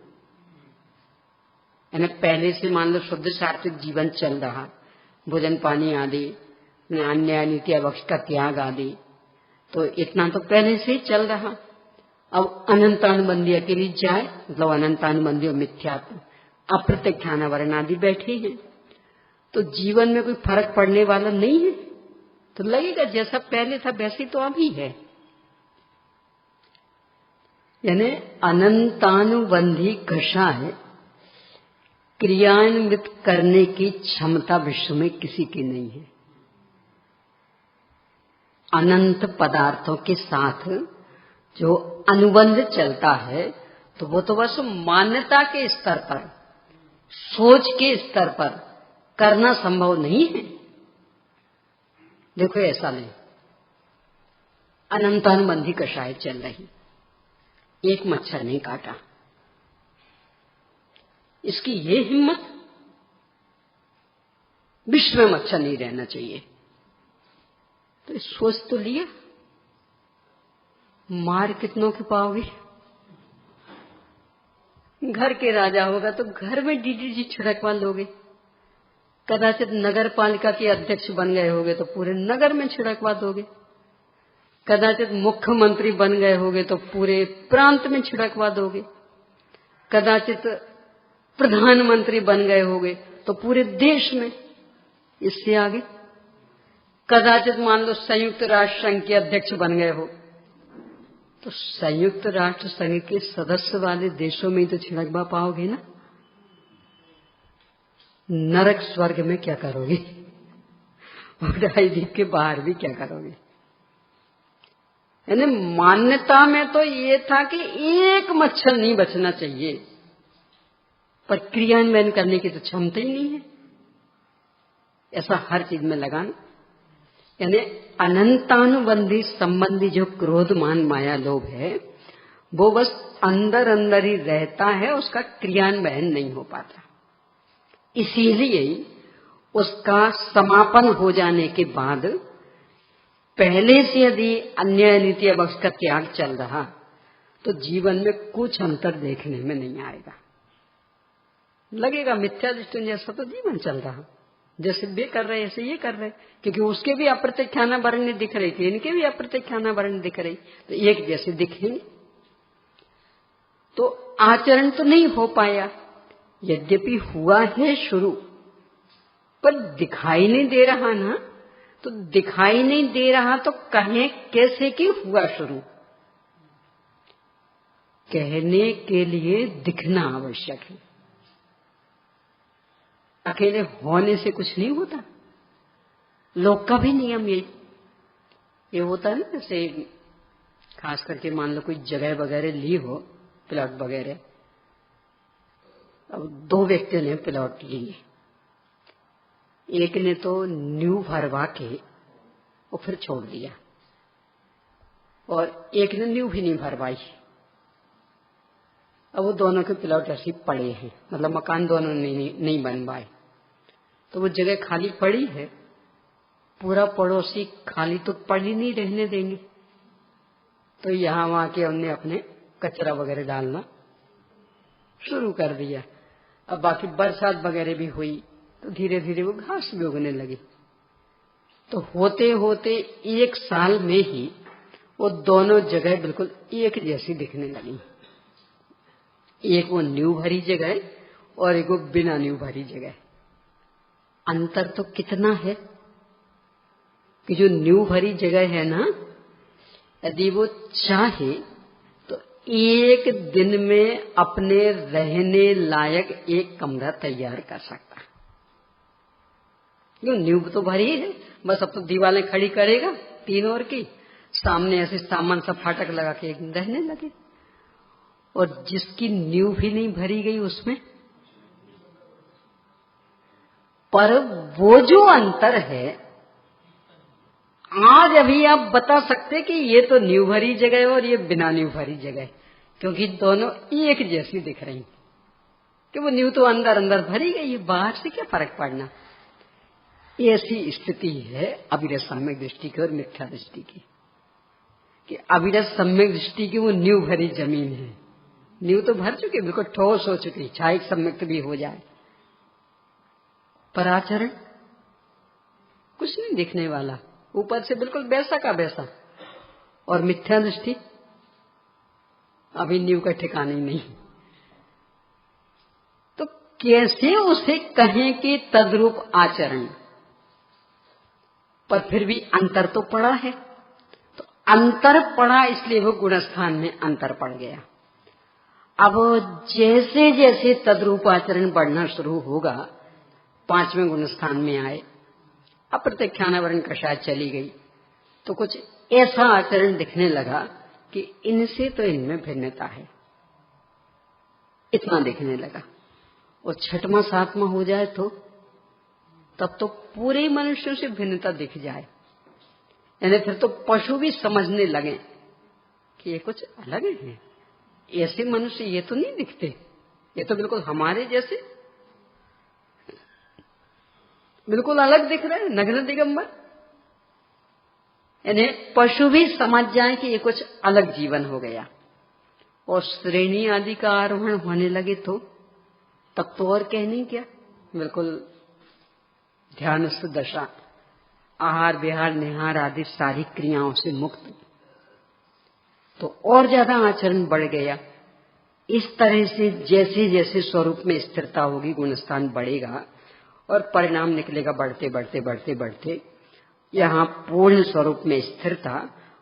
यानी पहले से मान लो शुद्ध सात्विक जीवन चल रहा, भोजन पानी आदि, अन्याय नीति अवक्ष का त्याग आदि, तो इतना तो पहले से ही चल रहा। अब अनंतानुबंधी अकेली जाए, मतलब अनंतानुबंधी और मिथ्यात्व अप्रत्यख्यानावरण आदि बैठे हैं, तो जीवन में कोई फर्क पड़ने वाला नहीं है। तो लगेगा जैसा पहले था वैसे तो अभी है। यानी अनंतानुबंधी कषाय क्रियान्वित करने की क्षमता विश्व में किसी की नहीं है। अनंत पदार्थों के साथ जो अनुबंध चलता है तो वो तो बस मान्यता के स्तर पर, सोच के स्तर पर करना संभव नहीं है। देखो ऐसा नहीं, अनंतानुबंधी कषाय चल रही, एक मच्छर नहीं काटा, इसकी ये हिम्मत, विश्व में मच्छर नहीं रहना चाहिए, तो सोच तो लिया, मार कितनों की पाओगे? घर के राजा होगा तो घर में डीडीटी छिड़कवा लोगे, कदाचित नगर पालिका के अध्यक्ष बन गए होगे तो पूरे नगर में छिड़कवा दोगे, कदाचित मुख्यमंत्री बन गए होगे तो पूरे प्रांत में छिड़कवा दोगे, कदाचित प्रधानमंत्री बन गए होगे तो पूरे देश में। इससे आगे कदाचित मान लो संयुक्त राष्ट्र संघ के अध्यक्ष बन गए हो तो संयुक्त राष्ट्र संघ के सदस्य वाले देशों में तो छिड़कवा पाओगे ना। नरक स्वर्ग में क्या करोगे और ढाई द्वीप के बाहर भी क्या करोगे? यानी मान्यता में तो ये था कि एक मच्छर नहीं बचना चाहिए, पर क्रियान्वयन करने की तो क्षमता ही नहीं है। ऐसा हर चीज में लगाना, यानी अनंतानुबंधी संबंधी जो क्रोध मान माया लोभ है वो बस अंदर अंदर ही रहता है, उसका क्रियान्वयन नहीं हो पाता। इसीलिए उसका समापन हो जाने के बाद पहले से यदि अन्याय नीति अवक्ष का त्याग चल रहा तो जीवन में कुछ अंतर देखने में नहीं आएगा। लगेगा मिथ्या दृष्टि जैसा तो जीवन चल रहा, जैसे वे कर रहे ऐसे ये कर रहे, क्योंकि उसके भी अप्रत्यक्षाना वर्ण दिख रही थी, इनके भी अप्रत्यक्षाना वर्ण दिख रही, तो एक जैसे दिखेंगे। तो आचरण तो नहीं हो पाया, यद्यपि हुआ है शुरू, पर दिखाई नहीं दे रहा ना। तो दिखाई नहीं दे रहा तो कहें कैसे कि हुआ शुरू? कहने के लिए दिखना आवश्यक है, अकेले होने से कुछ नहीं होता। लोक का भी नियम ये होता है ना, जैसे खास करके मान लो कोई जगह वगैरह ली हो, प्लॉट वगैरह, अब दो व्यक्तियों ने प्लॉट लिए, एक ने तो न्यू भरवा के और फिर छोड़ दिया, और एक ने न्यू भी नहीं भरवाई। अब वो दोनों के प्लॉट ऐसे पड़े हैं, मतलब मकान दोनों ने नहीं बनवाए, तो वो जगह खाली पड़ी है। पूरा पड़ोसी खाली तो पड़ी नहीं रहने देंगे, तो यहां वहां के हमने अपने कचरा वगैरह डालना शुरू कर दिया। अब बाकी बरसात वगैरह भी हुई तो धीरे धीरे वो घास भी उगने लगी। तो होते होते एक साल में ही वो दोनों जगह बिल्कुल एक जैसी दिखने लगी। एक वो न्यू भरी जगह और एक वो बिना न्यू भरी जगह। अंतर तो कितना है कि जो न्यू भरी जगह है ना, यदि वो चाहे तो एक दिन में अपने रहने लायक एक कमरा तैयार कर सकता है। क्यों? न्यू तो भरी है, बस अब तो दीवारें खड़ी करेगा तीन ओर की, सामने ऐसे सामान सा फाटक लगा के एक रहने लगे। और जिसकी न्यू भी नहीं भरी गई उसमें, पर वो जो अंतर है, आज अभी आप बता सकते कि ये तो न्यू भरी जगह है और ये बिना न्यू भरी जगह है, क्योंकि दोनों एक जैसी दिख रही कि वो न्यू तो अंदर अंदर भरी गई है, बाहर से क्या फर्क पड़ना। ऐसी स्थिति है अविरत सम्यक दृष्टि की और मिथ्या दृष्टि की, कि अविरत सम्यक दृष्टि की वो न्यू भरी जमीन है, न्यू तो भर चुकी, बिल्कुल ठोस हो चुकी, छायक सम्यक भी हो जाए, पर आचरण कुछ नहीं दिखने वाला, ऊपर से बिल्कुल वैसा का वैसा। और मिथ्या दृष्टि अभी न्यू का ठिकाना ही नहीं। तो कैसे उसे कहें कि तद्रूप आचरण, पर फिर भी अंतर तो पड़ा है। तो अंतर पड़ा इसलिए वो गुणस्थान में अंतर पड़ गया। अब जैसे जैसे तद्रूप आचरण बढ़ना शुरू होगा, पांचवें गुणस्थान में आए, अप्रत्यक्षानावरण कषाय चली गई, तो कुछ ऐसा आचरण दिखने लगा कि इनसे तो इनमें भिन्नता है, इतना देखने लगा। और छठवां सातवां हो जाए तो तब तो पूरे मनुष्यों से भिन्नता दिख जाए, यानी फिर तो पशु भी समझने लगे कि ये कुछ अलग है, ऐसे मनुष्य ये तो नहीं दिखते, ये तो बिल्कुल हमारे जैसे बिल्कुल अलग दिख रहे हैं, नग्न दिगंबर। यानी पशु भी समझ जाए कि ये कुछ अलग जीवन हो गया। और श्रेणी आदि का आरोहण होने लगे तो तब तो और कहने क्या, बिल्कुल ध्यानस्थ दशा, आहार विहार निहार आदि सारी क्रियाओं से मुक्त, तो और ज्यादा आचरण बढ़ गया। इस तरह से जैसे जैसे स्वरूप में स्थिरता होगी, गुणस्थान बढ़ेगा और परिणाम निकलेगा बढ़ते बढ़ते बढ़ते बढ़ते, यहाँ पूर्ण स्वरूप में स्थिरता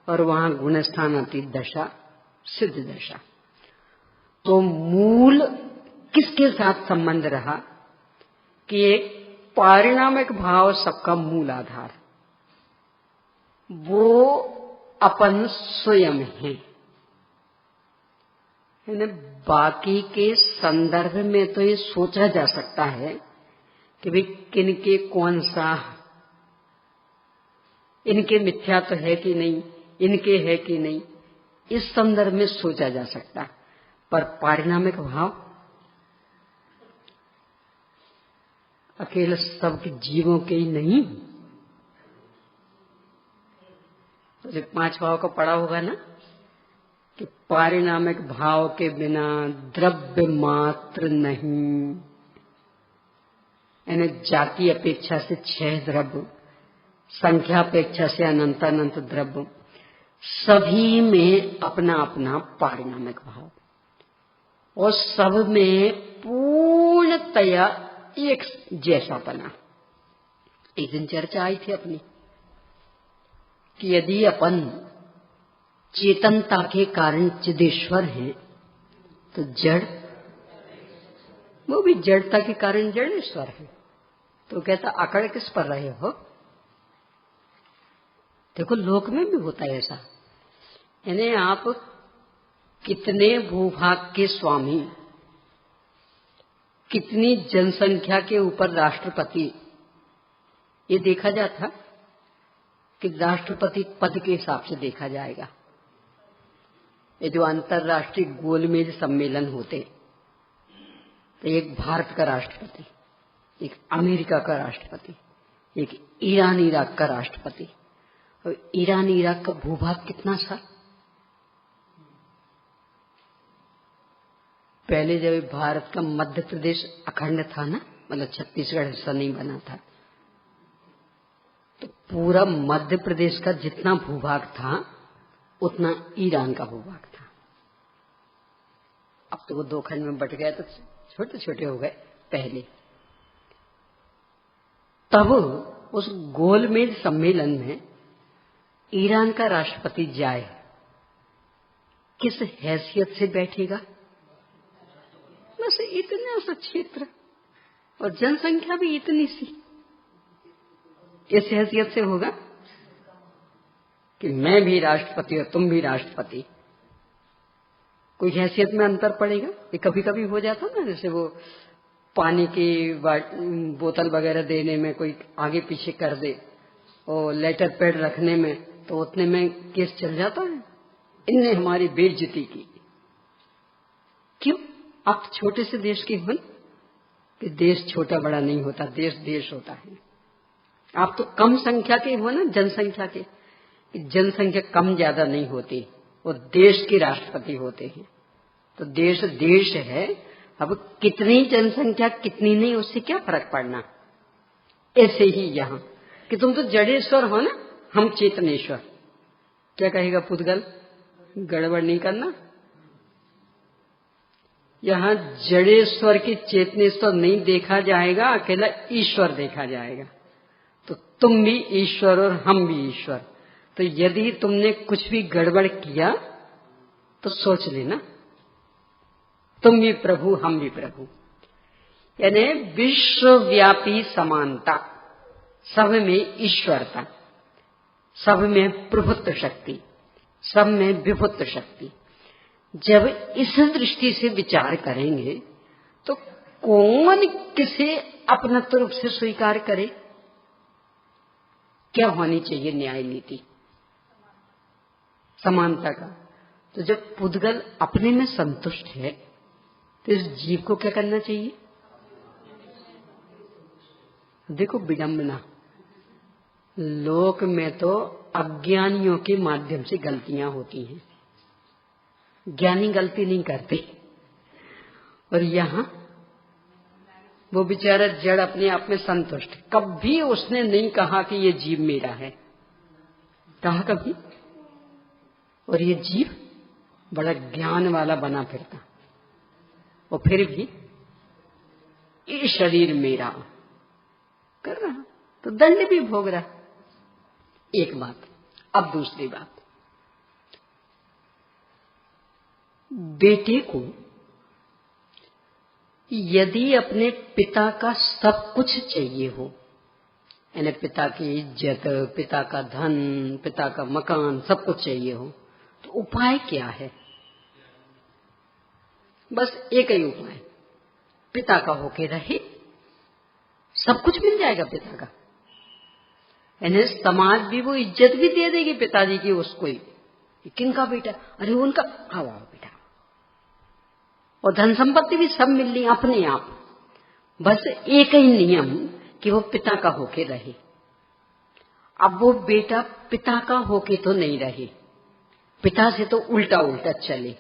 और वहां गुणस्थान अतीत दशा, सिद्ध दशा। तो मूल किसके साथ संबंध रहा कि एक पारिणामिक भाव सबका मूल आधार, वो अपन स्वयं है। बाकी के संदर्भ में तो ये सोचा जा सकता है कि भाई किनके कौन सा, इनके मिथ्या तो है कि नहीं, इनके है कि नहीं, इस संदर्भ में सोचा जा सकता, पर पारिणामिक भाव अकेले सबके जीवों के ही नहीं। तो जब 5 भाव का पढ़ा होगा ना कि पारिणामिक भाव के बिना द्रव्य मात्र नहीं, यानी जाति अपेक्षा से 6 द्रव्य, संख्या अपेक्षा से अनंतानंत द्रव्य, सभी में अपना अपना पारिणामिक भाव और सब में पूर्णतया एक जैसा बना। एक दिन चर्चा आई थी अपनी कि यदि अपन चेतनता के कारण चिदेश्वर हैं तो जड़, वो भी जड़ता के कारण जड़ेश्वर है। तो कहता अकड़ किस पर रहे हो? देखो लोक में भी होता है ऐसा, यानी आप कितने भूभाग के स्वामी, कितनी जनसंख्या के ऊपर राष्ट्रपति, ये देखा जाता कि राष्ट्रपति पद के हिसाब से देखा जाएगा। ये जो अंतर्राष्ट्रीय गोलमेज सम्मेलन होते, तो एक भारत का राष्ट्रपति, एक अमेरिका का राष्ट्रपति, एक ईरान इराक का राष्ट्रपति। और ईरान इराक का भूभाग कितना था? पहले जब भारत का मध्य प्रदेश अखंड था ना, मतलब छत्तीसगढ़ हिस्सा नहीं बना था, तो पूरा मध्य प्रदेश का जितना भूभाग था उतना ईरान का भूभाग था। अब तो वो 2 खंड में बट गया, तो छोटे छोटे हो गए पहले। तब उस गोलमेज सम्मेलन में ईरान का राष्ट्रपति जाए, किस हैसियत से बैठेगा? बस इतना सा क्षेत्र और जनसंख्या भी इतनी सी, इस हैसियत से होगा कि मैं भी राष्ट्रपति और तुम भी राष्ट्रपति। कोई हैसियत में अंतर पड़ेगा? ये कभी कभी हो जाता ना, जैसे वो पानी की बोतल वगैरह देने में कोई आगे पीछे कर दे और लेटर पैड रखने में, तो उतने में केस चल जाता है, इनने हमारी बेइज्जती की। क्यों? आप छोटे से देश के हो कि देश छोटा बड़ा नहीं होता, देश देश होता है। आप तो कम संख्या के हो ना, जनसंख्या के, जनसंख्या कम ज्यादा नहीं होती, वो देश के राष्ट्रपति होते हैं। तो देश देश है, अब कितनी जनसंख्या कितनी नहीं उससे क्या फर्क पड़ना। ऐसे ही यहाँ कि तुम तो जड़ेश्वर हो ना, हम चेतनेश्वर। क्या कहेगा पुद्गल? गड़बड़ नहीं करना। यहाँ जड़ेश्वर की चेतनेश्वर नहीं देखा जाएगा, अकेला ईश्वर देखा जाएगा। तो तुम भी ईश्वर और हम भी ईश्वर। तो यदि तुमने कुछ भी गड़बड़ किया तो सोच लेना, तुम भी प्रभु हम भी प्रभु। यानी विश्वव्यापी समानता, सब में ईश्वरता, सब में प्रभुत्व शक्ति, सब में विभुत्व शक्ति। जब इस दृष्टि से विचार करेंगे तो कौन किसे अपनत्व रूप से स्वीकार करे? क्या होनी चाहिए न्याय नीति? समानता का। तो जब पुद्गल अपने में संतुष्ट है तो इस जीव को क्या करना चाहिए? देखो विडंबना, लोक में तो अज्ञानियों के माध्यम से गलतियां होती हैं, ज्ञानी गलती नहीं करते। और यहां वो बेचारा जड़ अपने आप में संतुष्ट, कभी उसने नहीं कहा कि ये जीव मेरा है, कहा कभी? और ये जीव बड़ा ज्ञान वाला बना फिरता, और फिर भी ये शरीर मेरा कर रहा, तो दंड भी भोग रहा। एक बात। अब दूसरी बात, बेटे को यदि अपने पिता का सब कुछ चाहिए हो, यानी पिता की इज्जत, पिता का धन, पिता का मकान, सब कुछ चाहिए हो, तो उपाय क्या है? बस एक ही उपाय, पिता का होके रहे, सब कुछ मिल जाएगा पिता का। यानी समाज भी वो इज्जत भी दे देगी पिताजी की उसको ही, किनका बेटा? अरे उनका, आओ आओ बेटा। और धन संपत्ति भी सब मिल रही अपने आप। बस एक ही नियम कि वो पिता का होके रहे। अब वो बेटा पिता का होके तो नहीं रहे, पिता से तो उल्टा उल्टा चले,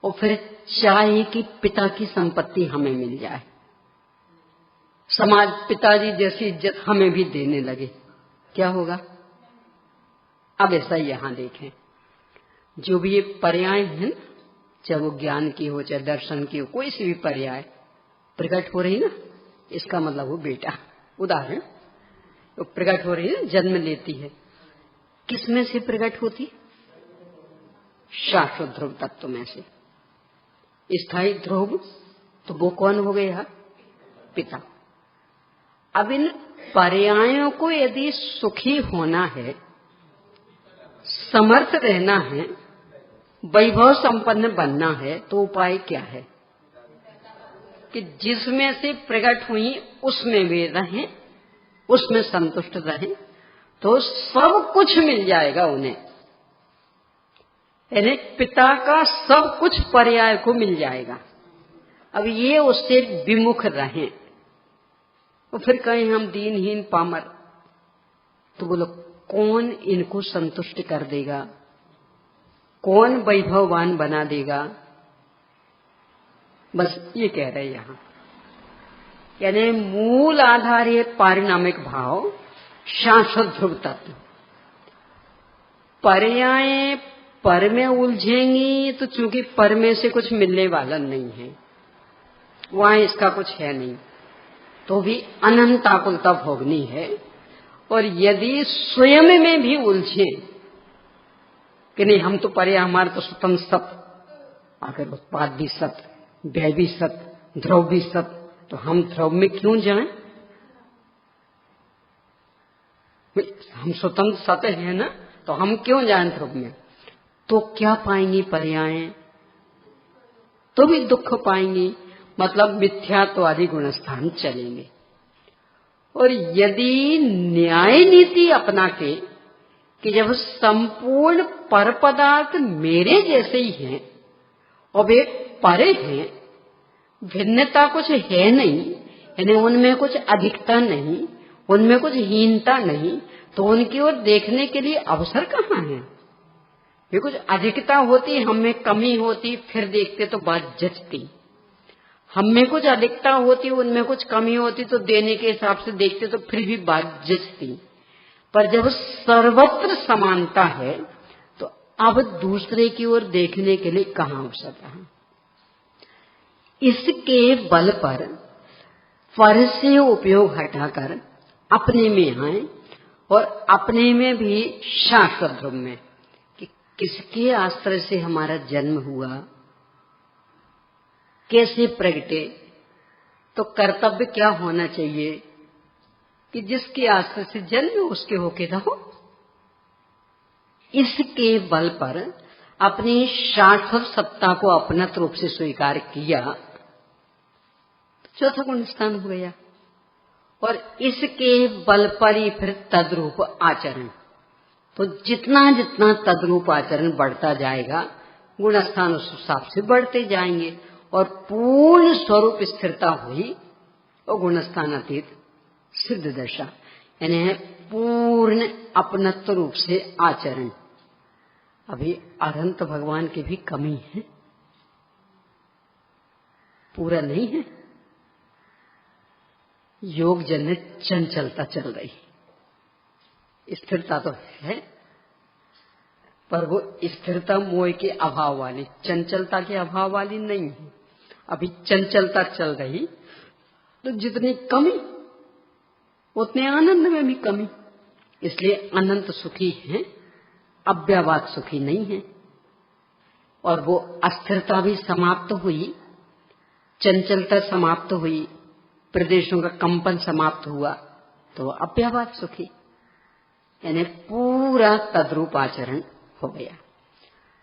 और फिर चाहे कि पिता की संपत्ति हमें मिल जाए, समाज पिताजी जैसी इज्जत हमें भी देने लगे, क्या होगा? अब ऐसा यहां देखें, जो भी ये पर्याय है, चाहे वो ज्ञान की हो चाहे दर्शन की हो, कोई सी भी पर्याय प्रकट हो रही ना, इसका मतलब वो बेटा। उदाहरण, वो प्रकट हो रही है, जन्म लेती है, किसमें से प्रकट होती? शाश्वत ध्रुव तत्व में से। स्थायी ध्रुव तो वो कौन हो गया? पिता। अब इन पर्यायों को यदि सुखी होना है, समर्थ रहना है, वैभव संपन्न बनना है, तो उपाय क्या है? कि जिसमें से प्रकट हुई उसमें वे रहें, उसमें संतुष्ट रहें, तो सब कुछ मिल जाएगा उन्हें। यानी पिता का सब कुछ पर्याय को मिल जाएगा। अब ये उससे विमुख रहें, तो फिर कहें हम दीनहीन पामर, तो बोलो कौन इनको संतुष्ट कर देगा? कौन वैभववान बना देगा? बस ये कह रहे यहां। यानी मूल आधार है पारिणामिक भाव, शाश्वत ध्रुव तत्व। पर्याय पर में उलझेंगी तो चूंकि पर में से कुछ मिलने वाला नहीं है, वहां इसका कुछ है नहीं, तो भी अनंत आकुलता भोगनी है। और यदि स्वयं में भी उलझे कि नहीं हम तो पर्याय, हमारे तो स्वतंत्र सत, अगर उत्पाद भी सत, व्यय भी सत, ध्रुव भी सत, तो हम ध्रुव में क्यों जाएं? हम स्वतंत्र सत है ना, तो हम क्यों जाएं ध्रुव में? तो क्या पाएंगी पर्याय? तो भी दुख पाएंगी, मतलब मिथ्यात्वादी गुणस्थान चलेंगे। और यदि न्याय नीति अपना के कि जब संपूर्ण पर पदार्थ मेरे जैसे ही हैं और वे परे हैं, भिन्नता कुछ है नहीं, यानी उनमें कुछ अधिकता नहीं, उनमें कुछ हीनता नहीं, तो उनकी ओर देखने के लिए अवसर कहाँ है? ये कुछ अधिकता होती, हमें कमी होती, फिर देखते तो बात जचती। हमें कुछ अधिकता होती, उनमें कुछ कमी होती, तो देने के हिसाब से देखते तो फिर भी बात जचती। पर जब सर्वत्र समानता है तो अब दूसरे की ओर देखने के लिए कहाँ अवसर है? इसके बल पर से उपयोग हटाकर अपने में आए, और अपने में भी शाश्वत ध्रुव में कि किसके आश्रय से हमारा जन्म हुआ, कैसे प्रगटे, तो कर्तव्य क्या होना चाहिए कि जिसके आश्रय से जन्म उसके होके रहो। इसके बल पर अपनी शाश्वत सत्ता को अपनत रूप से स्वीकार किया, चौथा गुण स्थान हो गया। और इसके बल पर ही फिर तद्रूप आचरण, तो जितना जितना तद्रूप आचरण बढ़ता जाएगा गुण स्थान उस हिसाब से बढ़ते जाएंगे और पूर्ण स्वरूप स्थिरता हुई और गुण स्थान अतीत सिद्ध दशा, यानी पूर्ण अपनत्व रूप से आचरण। अभी अनंत भगवान की भी कमी है, पूरा नहीं है। योग जन्य चंचलता चल रही, स्थिरता तो है पर वो स्थिरता मोह के अभाव वाली, चंचलता के अभाव वाली नहीं है। अभी चंचलता चल रही तो जितनी कमी उतने आनंद में भी कमी, इसलिए अनंत सुखी है, अव्यवहार सुखी नहीं है। और वो अस्थिरता भी समाप्त हुई, चंचलता समाप्त हुई, प्रदेशों का कंपन समाप्त हुआ, तो अव्यवहार सुखी, यानी पूरा तद्रूप आचरण हो गया।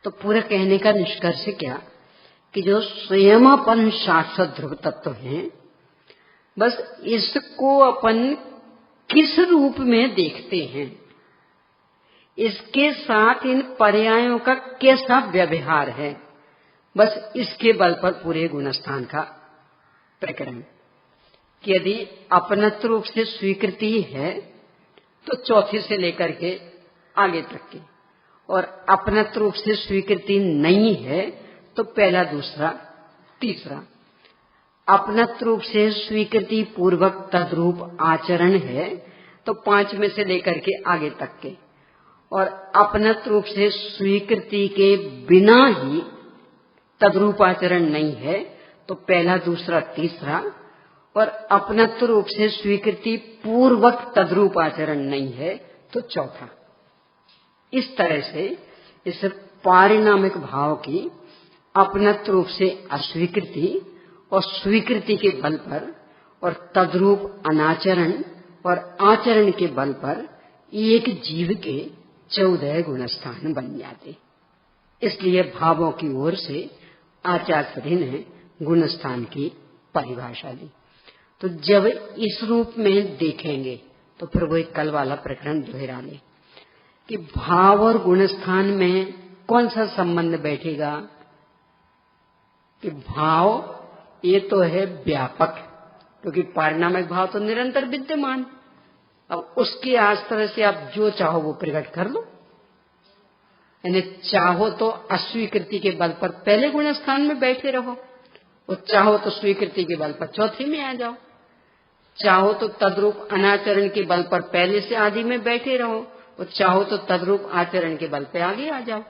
तो पूरा कहने का निष्कर्ष क्या कि जो स्वयंपन शाश्वत ध्रुव तत्व है, बस इसको अपन किस रूप में देखते हैं, इसके साथ इन पर्यायों का कैसा व्यवहार है, बस इसके बल पर पूरे गुणस्थान का प्रकरण। कि यदि अपनत्व रूप से स्वीकृति है तो चौथे से लेकर के आगे तक के, और अपनत्व रूप से स्वीकृति नहीं है तो पहला, दूसरा, तीसरा। अपनत्व रूप से स्वीकृति पूर्वक तद्रूप आचरण है तो 5 में से लेकर के आगे तक के, और अपनत्व रूप से स्वीकृति के बिना ही तद्रूप आचरण नहीं है तो पहला, दूसरा, तीसरा, और अपनत्व रूप से स्वीकृति पूर्वक तद्रूप आचरण नहीं है तो चौथा। इस तरह से इस पारिणामिक भाव की अपनत्व रूप से अस्वीकृति और स्वीकृति के बल पर और तद्रूप अनाचरण और आचरण के बल पर एक जीव के 14 गुणस्थान बन जाते। इसलिए भावों की ओर से आचार्य ने गुणस्थान की परिभाषा दी। तो जब इस रूप में देखेंगे तो फिर वो एक कल वाला प्रकरण दोहरा ले कि भाव और गुणस्थान में कौन सा संबंध बैठेगा। कि भाव ये तो है व्यापक, क्योंकि पारिणामिक भाव तो निरंतर विद्यमान, अब उसके आस तरह से आप जो चाहो वो प्रकट कर लो। यानी चाहो तो अस्वीकृति के बल पर पहले गुणस्थान में बैठे रहो, और चाहो तो स्वीकृति के बल पर चौथे में आ जाओ, चाहो तो तद्रूप अनाचरण के बल पर पहले से आदि में बैठे रहो, और चाहो तो तद्रूप आचरण के बल पर आगे आ जाओ।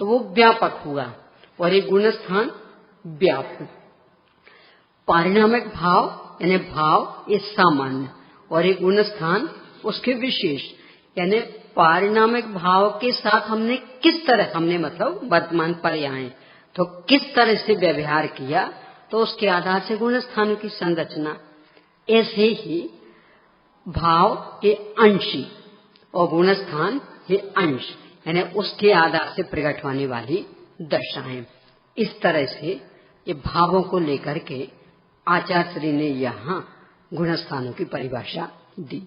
तो वो व्यापक हुआ और ये गुणस्थान व्यापक। पारिणामिक भाव यानी भाव ये सामान्य और ये गुणस्थान उसके विशेष। यानी पारिणामिक भाव के साथ हमने किस तरह, हमने मतलब वर्तमान पर्याय, तो किस तरह से व्यवहार किया तो उसके आधार से गुणस्थानों की संरचना। ऐसे ही भाव ये अंशी और गुणस्थान ये अंश, यानी उसके आधार से प्रकट होने वाली दशाएं। इस तरह से ये भावों को लेकर के आचार्य ने यहाँ गुणस्थानों की परिभाषा दी।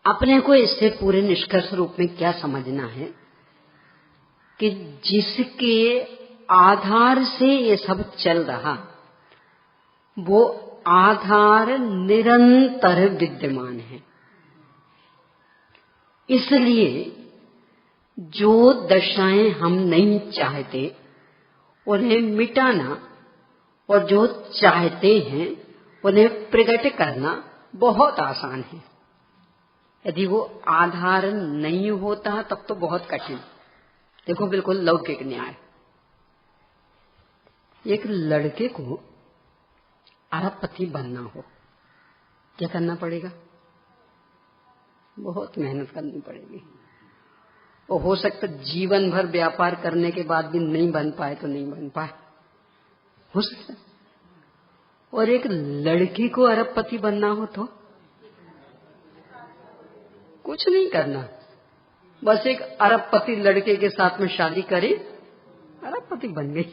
अपने को इससे पूरे निष्कर्ष रूप में क्या समझना है कि जिसके आधार से ये सब चल रहा वो आधार निरंतर विद्यमान है। इसलिए जो दशाएं हम नहीं चाहते उन्हें मिटाना और जो चाहते हैं उन्हें प्रकट करना बहुत आसान है। यदि वो आधार नहीं होता तब तो बहुत कठिन। देखो बिल्कुल लौकिक न्याय, एक लड़के को अरबपति बनना हो क्या करना पड़ेगा? बहुत मेहनत करनी पड़ेगी। और हो सकता जीवन भर व्यापार करने के बाद भी नहीं बन पाए तो नहीं बन पाए, हो सकता। और एक लड़की को अरबपति बनना हो तो कुछ नहीं करना, बस एक अरबपति लड़के के साथ में शादी करे, अरबपति बन गई।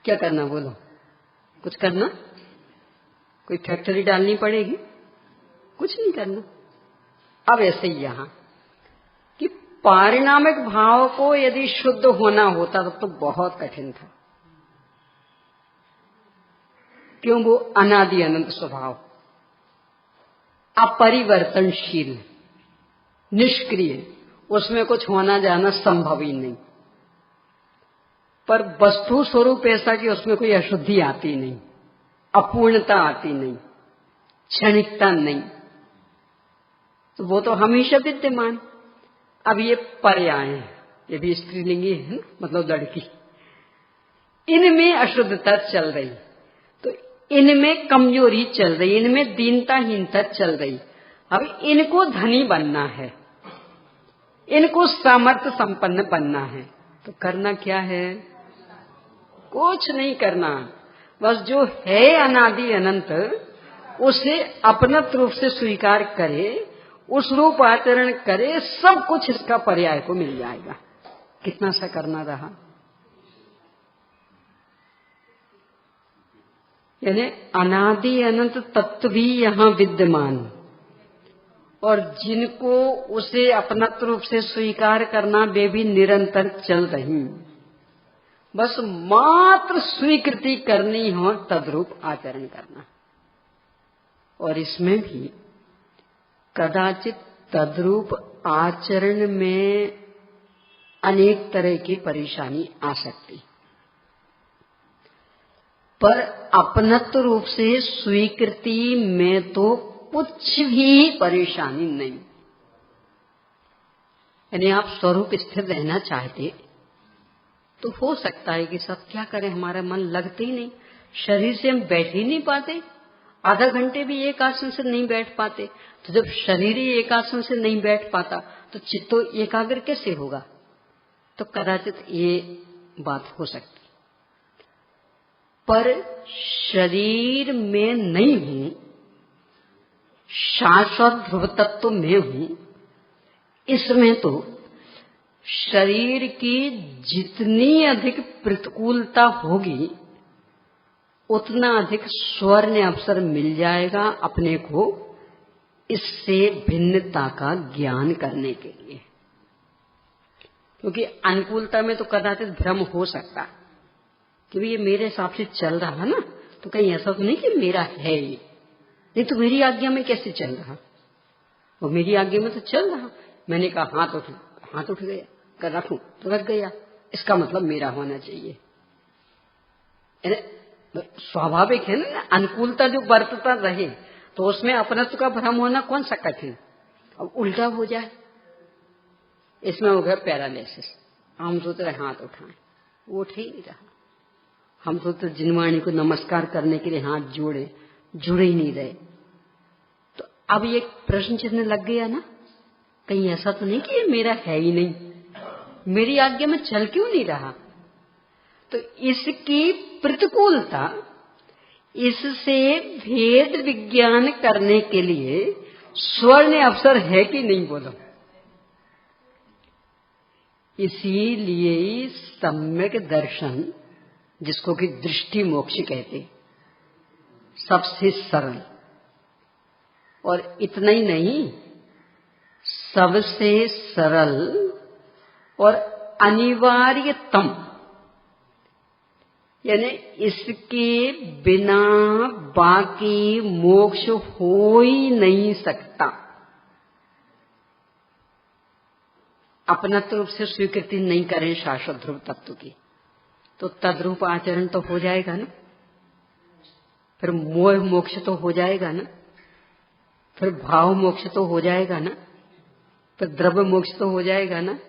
क्या करना बोलो? कुछ करना? कोई फैक्ट्री डालनी पड़ेगी? कुछ नहीं करना। अब ऐसे ही यहां कि पारिणामिक भाव को यदि शुद्ध होना होता तो बहुत कठिन था। क्यों? वो अनादि अनंत स्वभाव, अपरिवर्तनशील, निष्क्रिय, उसमें कुछ होना जाना संभव ही नहीं। पर वस्तु स्वरूप ऐसा कि उसमें कोई अशुद्धि आती नहीं, अपूर्णता आती नहीं, क्षणिकता नहीं, तो वो तो हमेशा विद्यमान। अब ये पर्याय हैं, ये भी स्त्रीलिंगी है ना, मतलब लड़की, इनमें अशुद्धता चल रही, तो इनमें कमजोरी चल रही, इनमें दीनताहीनता चल रही। अब इनको धनी बनना है, इनको सामर्थ्य संपन्न बनना है, तो करना क्या है? कुछ नहीं करना, बस जो है अनादि अनंत उसे अपनत रूप से स्वीकार करे, उस रूप आचरण करे, सब कुछ इसका पर्याय को मिल जाएगा। कितना सा करना रहा? यानी अनादि अनंत तत्व भी यहां विद्यमान, और जिनको उसे अपनत रूप से स्वीकार करना वे भी निरंतर चल रही, बस मात्र स्वीकृति करनी हो, तद्रूप आचरण करना। और इसमें भी कदाचित तद्रूप आचरण में अनेक तरह की परेशानी आ सकती, पर अपनत्व रूप से स्वीकृति में तो कुछ भी परेशानी नहीं। यानी आप स्वरूप स्थिर रहना चाहते तो हो सकता है कि सब क्या करें, हमारा मन लगते ही नहीं, शरीर से हम बैठ ही नहीं पाते, आधा घंटे भी एक आसन से नहीं बैठ पाते। तो जब शरीर ही एक आसन से नहीं बैठ पाता तो चित्तो एकाग्र कैसे होगा? तो कदाचित ये बात हो सकती, पर शरीर में नहीं हूं, शाश्वत ध्रुव तत्व में हूं, इसमें तो शरीर की जितनी अधिक प्रतिकूलता होगी उतना अधिक स्वर्ण अवसर मिल जाएगा अपने को इससे भिन्नता का ज्ञान करने के लिए। क्योंकि अनुकूलता में तो कदाचित भ्रम हो सकता कि ये मेरे हिसाब से चल रहा है ना, तो कहीं ऐसा तो नहीं कि मेरा है ये, नहीं तो मेरी आज्ञा में कैसे चल रहा? वो मेरी आज्ञा में तो चल रहा। मैंने कहा हाथ उठ गया, कर रखूं तो रख गया, इसका मतलब मेरा होना चाहिए। स्वाभाविक है ना, अनुकूलता जो बरतता रहे तो उसमें अपनत्व का भ्रम होना कौन सा कठिन। अब उल्टा हो जाए, इसमें हो गया पैरालिसिस। हम सोच रहे हाथ उठाएं, वो उठ ही नहीं रहा। हम सोचते जिनवाणी को नमस्कार करने के लिए हाथ जुड़े ही नहीं रहे। तो अब ये प्रश्न चिन्ह लग गया ना, कहीं ऐसा तो नहीं कि ये मेरा है ही नहीं, मेरी आज्ञा में चल क्यों नहीं रहा? तो इसकी प्रतिकूलता, इससे भेद विज्ञान करने के लिए स्वर्ण अवसर है कि नहीं बोलो? इसीलिए सम्यक दर्शन, जिसको कि दृष्टि मोक्ष कहते, सबसे सरल, और इतना ही नहीं, सबसे सरल और अनिवार्यतम, यानी इसके बिना बाकी मोक्ष हो ही नहीं सकता। अपनत रूप से स्वीकृति नहीं करें शाश्वत ध्रुव तत्व की, तो तद्रूप आचरण तो हो जाएगा ना, फिर मोह मोक्ष तो हो जाएगा ना, फिर भाव मोक्ष तो हो जाएगा ना, फिर द्रव्य मोक्ष तो हो जाएगा ना,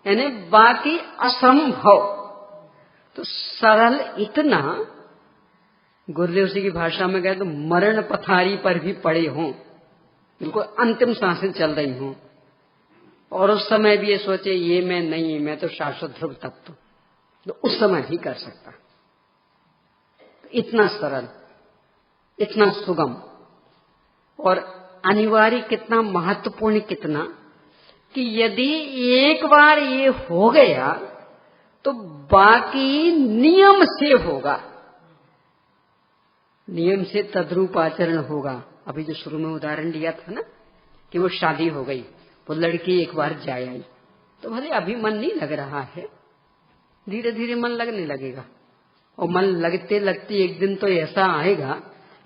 यानी बाकी असंभव। तो सरल इतना, गुरुदेव जी की भाषा में कहे तो मरण पथारी पर भी पड़े हों, बिल्कुल अंतिम सांसें चल रही हों, और उस समय भी ये सोचे ये मैं नहीं, मैं तो शाश्वत ध्रुव तत्व, तो उस समय भी कर सकता। तो इतना सरल, इतना सुगम, और अनिवार्य कितना, महत्वपूर्ण कितना, कि यदि एक बार ये हो गया तो बाकी नियम से होगा, नियम से तद्रूप आचरण होगा। अभी जो शुरू में उदाहरण दिया था ना कि वो शादी हो गई, वो लड़की एक बार जाए आई, तो भले अभी मन नहीं लग रहा है, धीरे धीरे मन लगने लगेगा, और मन लगते लगते एक दिन तो ऐसा आएगा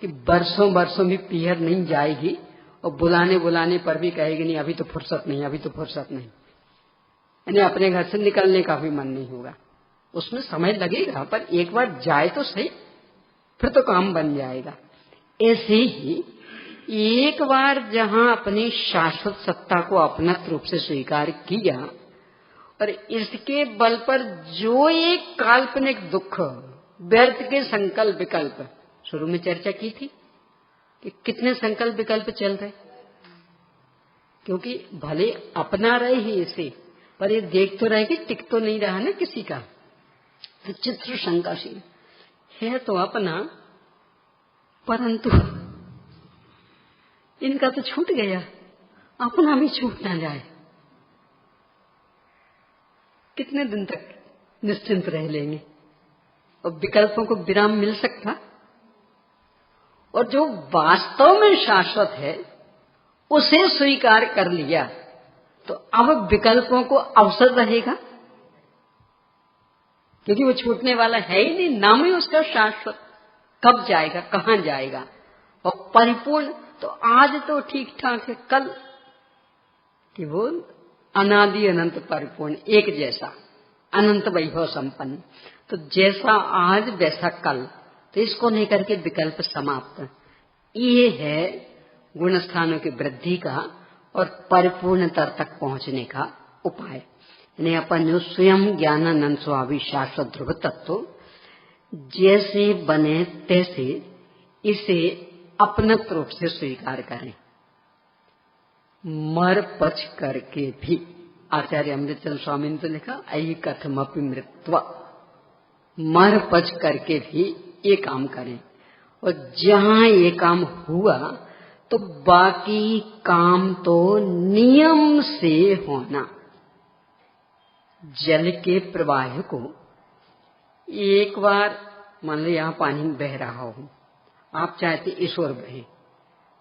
कि बरसों बरसों भी पीहर नहीं जाएगी, और बुलाने बुलाने पर भी कहेगी नहीं अभी तो फुर्सत नहीं, अभी तो फुर्सत नहीं, यानी अपने घर से निकलने का भी मन नहीं होगा। उसमें समय लगेगा पर एक बार जाए तो सही, फिर तो काम बन जाएगा। ऐसे ही एक बार जहां अपनी शाश्वत सत्ता को अपनत रूप से स्वीकार किया और इसके बल पर जो एक काल्पनिक दुख, व्यर्थ के संकल्प विकल्प, शुरू में चर्चा की थी कि कितने संकल्प विकल्प चल रहे, क्योंकि भले अपना रहे ही इसे, पर ये देख तो रहे कि टिक तो नहीं रहा ना किसी का, तो चित्र शंकाशील है तो अपना, परंतु इनका तो छूट गया, अपना भी छूट ना जाए, कितने दिन तक निश्चिंत रह लेंगे। और विकल्पों को विराम मिल सकता, और जो वास्तव में शाश्वत है उसे स्वीकार कर लिया तो अब विकल्पों को अवसर रहेगा, क्योंकि वो छूटने वाला है ही नहीं, नाम ही उसका शाश्वत, कब जाएगा कहां जाएगा। और परिपूर्ण तो आज तो ठीक ठाक है, कल कि वो अनादि अनंत परिपूर्ण, एक जैसा अनंत वैभव संपन्न, तो जैसा आज वैसा कल, तो इसको लेकर के विकल्प समाप्त। ये है गुण स्थानों की वृद्धि का और परिपूर्णता तक पहुंचने का उपाय। यानी अपन जो स्वयं ज्ञानानंद स्वाभाविक शाश्वत ध्रुव तत्व जैसे बने तैसे इसे अपनत रूप से स्वीकार करें, मर पच करके भी। आचार्य अमृतचंद्र स्वामी ने तो लिखा ऐ कथमपि मृत्वा, मर पच करके भी ये काम करें, और जहां ये काम हुआ तो बाकी काम तो नियम से होना। जल के प्रवाह को एक बार मान लो यहां पानी बह रहा हो, आप चाहते इस ओर बहे,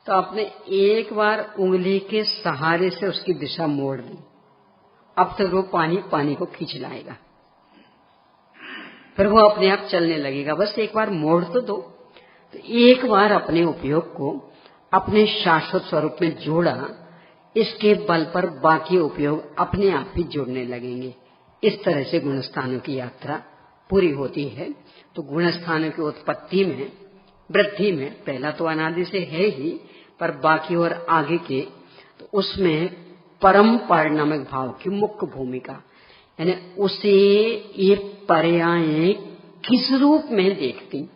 तो आपने एक बार उंगली के सहारे से उसकी दिशा मोड़ दी, अब तक वो पानी को खींच लाएगा, फिर वो अपने आप चलने लगेगा। बस एक बार मोड़ तो दो। तो एक बार अपने उपयोग को अपने शाश्वत स्वरूप में जोड़ा, इसके बल पर बाकी उपयोग अपने आप ही जुड़ने लगेंगे। इस तरह से गुणस्थानों की यात्रा पूरी होती है। तो गुणस्थानों की उत्पत्ति में, वृद्धि में, पहला तो अनादि से है ही, पर बाकी और आगे के तो उसमें परम परिणामिक भाव की मुख्य भूमिका, यानी उसे ये पर्याय किस रूप में देखती,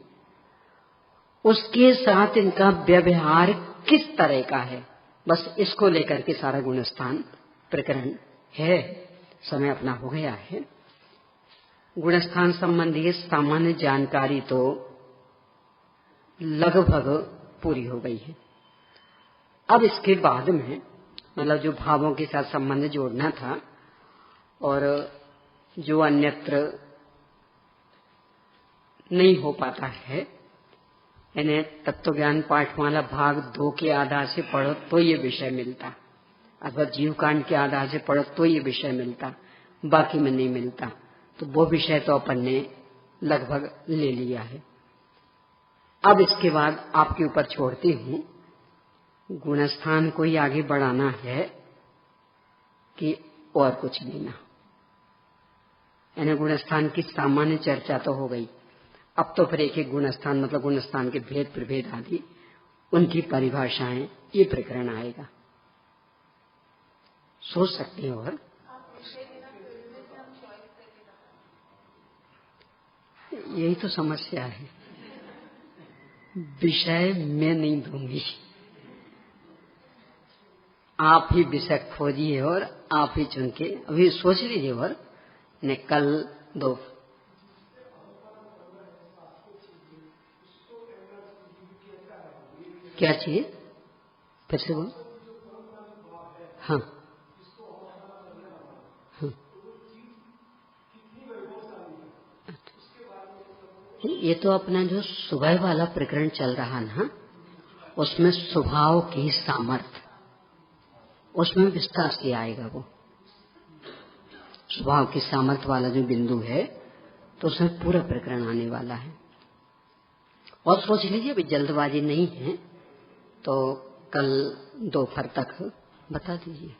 उसके साथ इनका व्यवहार किस तरह का है, बस इसको लेकर के सारा गुणस्थान प्रकरण है। समय अपना हो गया है। गुणस्थान संबंधी सामान्य जानकारी तो लगभग पूरी हो गई है। अब इसके बाद में मतलब जो भावों के साथ संबंध जोड़ना था और जो अन्यत्र नहीं हो पाता है, यानी तत्व ज्ञान पाठमाला भाग 2 के आधार से पढ़ो तो ये विषय मिलता, अथवा जीवकांड के आधार से पढ़ो तो ये विषय मिलता, बाकी में नहीं मिलता। तो वो विषय तो अपन ने लगभग ले लिया है। अब इसके बाद आपके ऊपर छोड़ती हूं, गुणस्थान को ही आगे बढ़ाना है कि और कुछ लेना। यानी गुणस्थान की सामान्य चर्चा तो हो गई, अब तो फिर एक एक गुणस्थान मतलब गुणस्थान के भेद प्रभेद आदि उनकी परिभाषाएं, ये प्रकरण आएगा। सोच सकते हैं। और यही तो समस्या है, विषय मैं नहीं दूंगी, आप ही विषय खोजिए और आप ही चुन के अभी सोच लीजिए। और ने कल 2 क्या चाहिए, फिर से बोल। हाँ, ये तो अपना जो सुबह वाला प्रकरण चल रहा ना, उसमें स्वभाव की सामर्थ्य, उसमें विस्तार से आएगा वो स्वभाव की सामर्थ्य वाला जो बिंदु है, तो उसमें पूरा प्रकरण आने वाला है। और सोच लीजिए, अभी जल्दबाजी नहीं है, तो कल दोपहर तक बता दीजिए।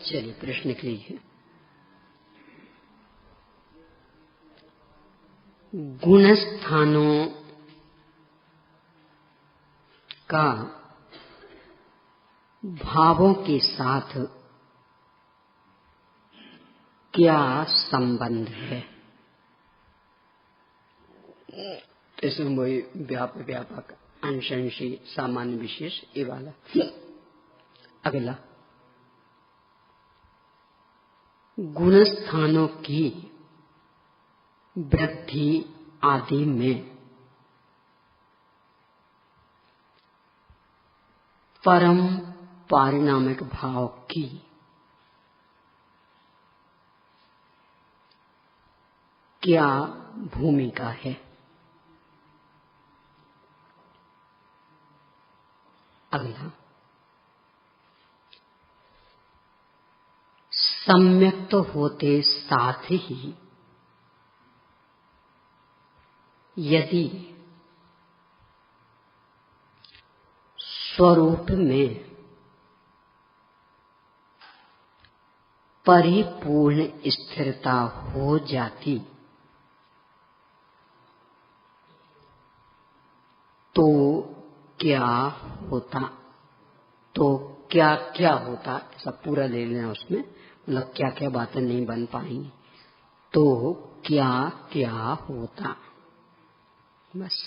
चलिए प्रश्न लिख लीजिए। गुणस्थानों का भावों के साथ क्या संबंध है? इसमें वही व्यापक अंशंशी सामान्य विशेष ये वाला। अगला, गुणस्थानों की वृद्धि आदि में परम पारिणामिक भाव की क्या भूमिका है? अगला, सम्यक तो होते साथ ही यदि स्वरूप में परिपूर्ण स्थिरता हो जाती तो क्या होता? तो क्या क्या होता, ऐसा पूरा ले लेना उसमें, मतलब क्या क्या बातें नहीं बन पाएंगी, तो क्या क्या होता, बस।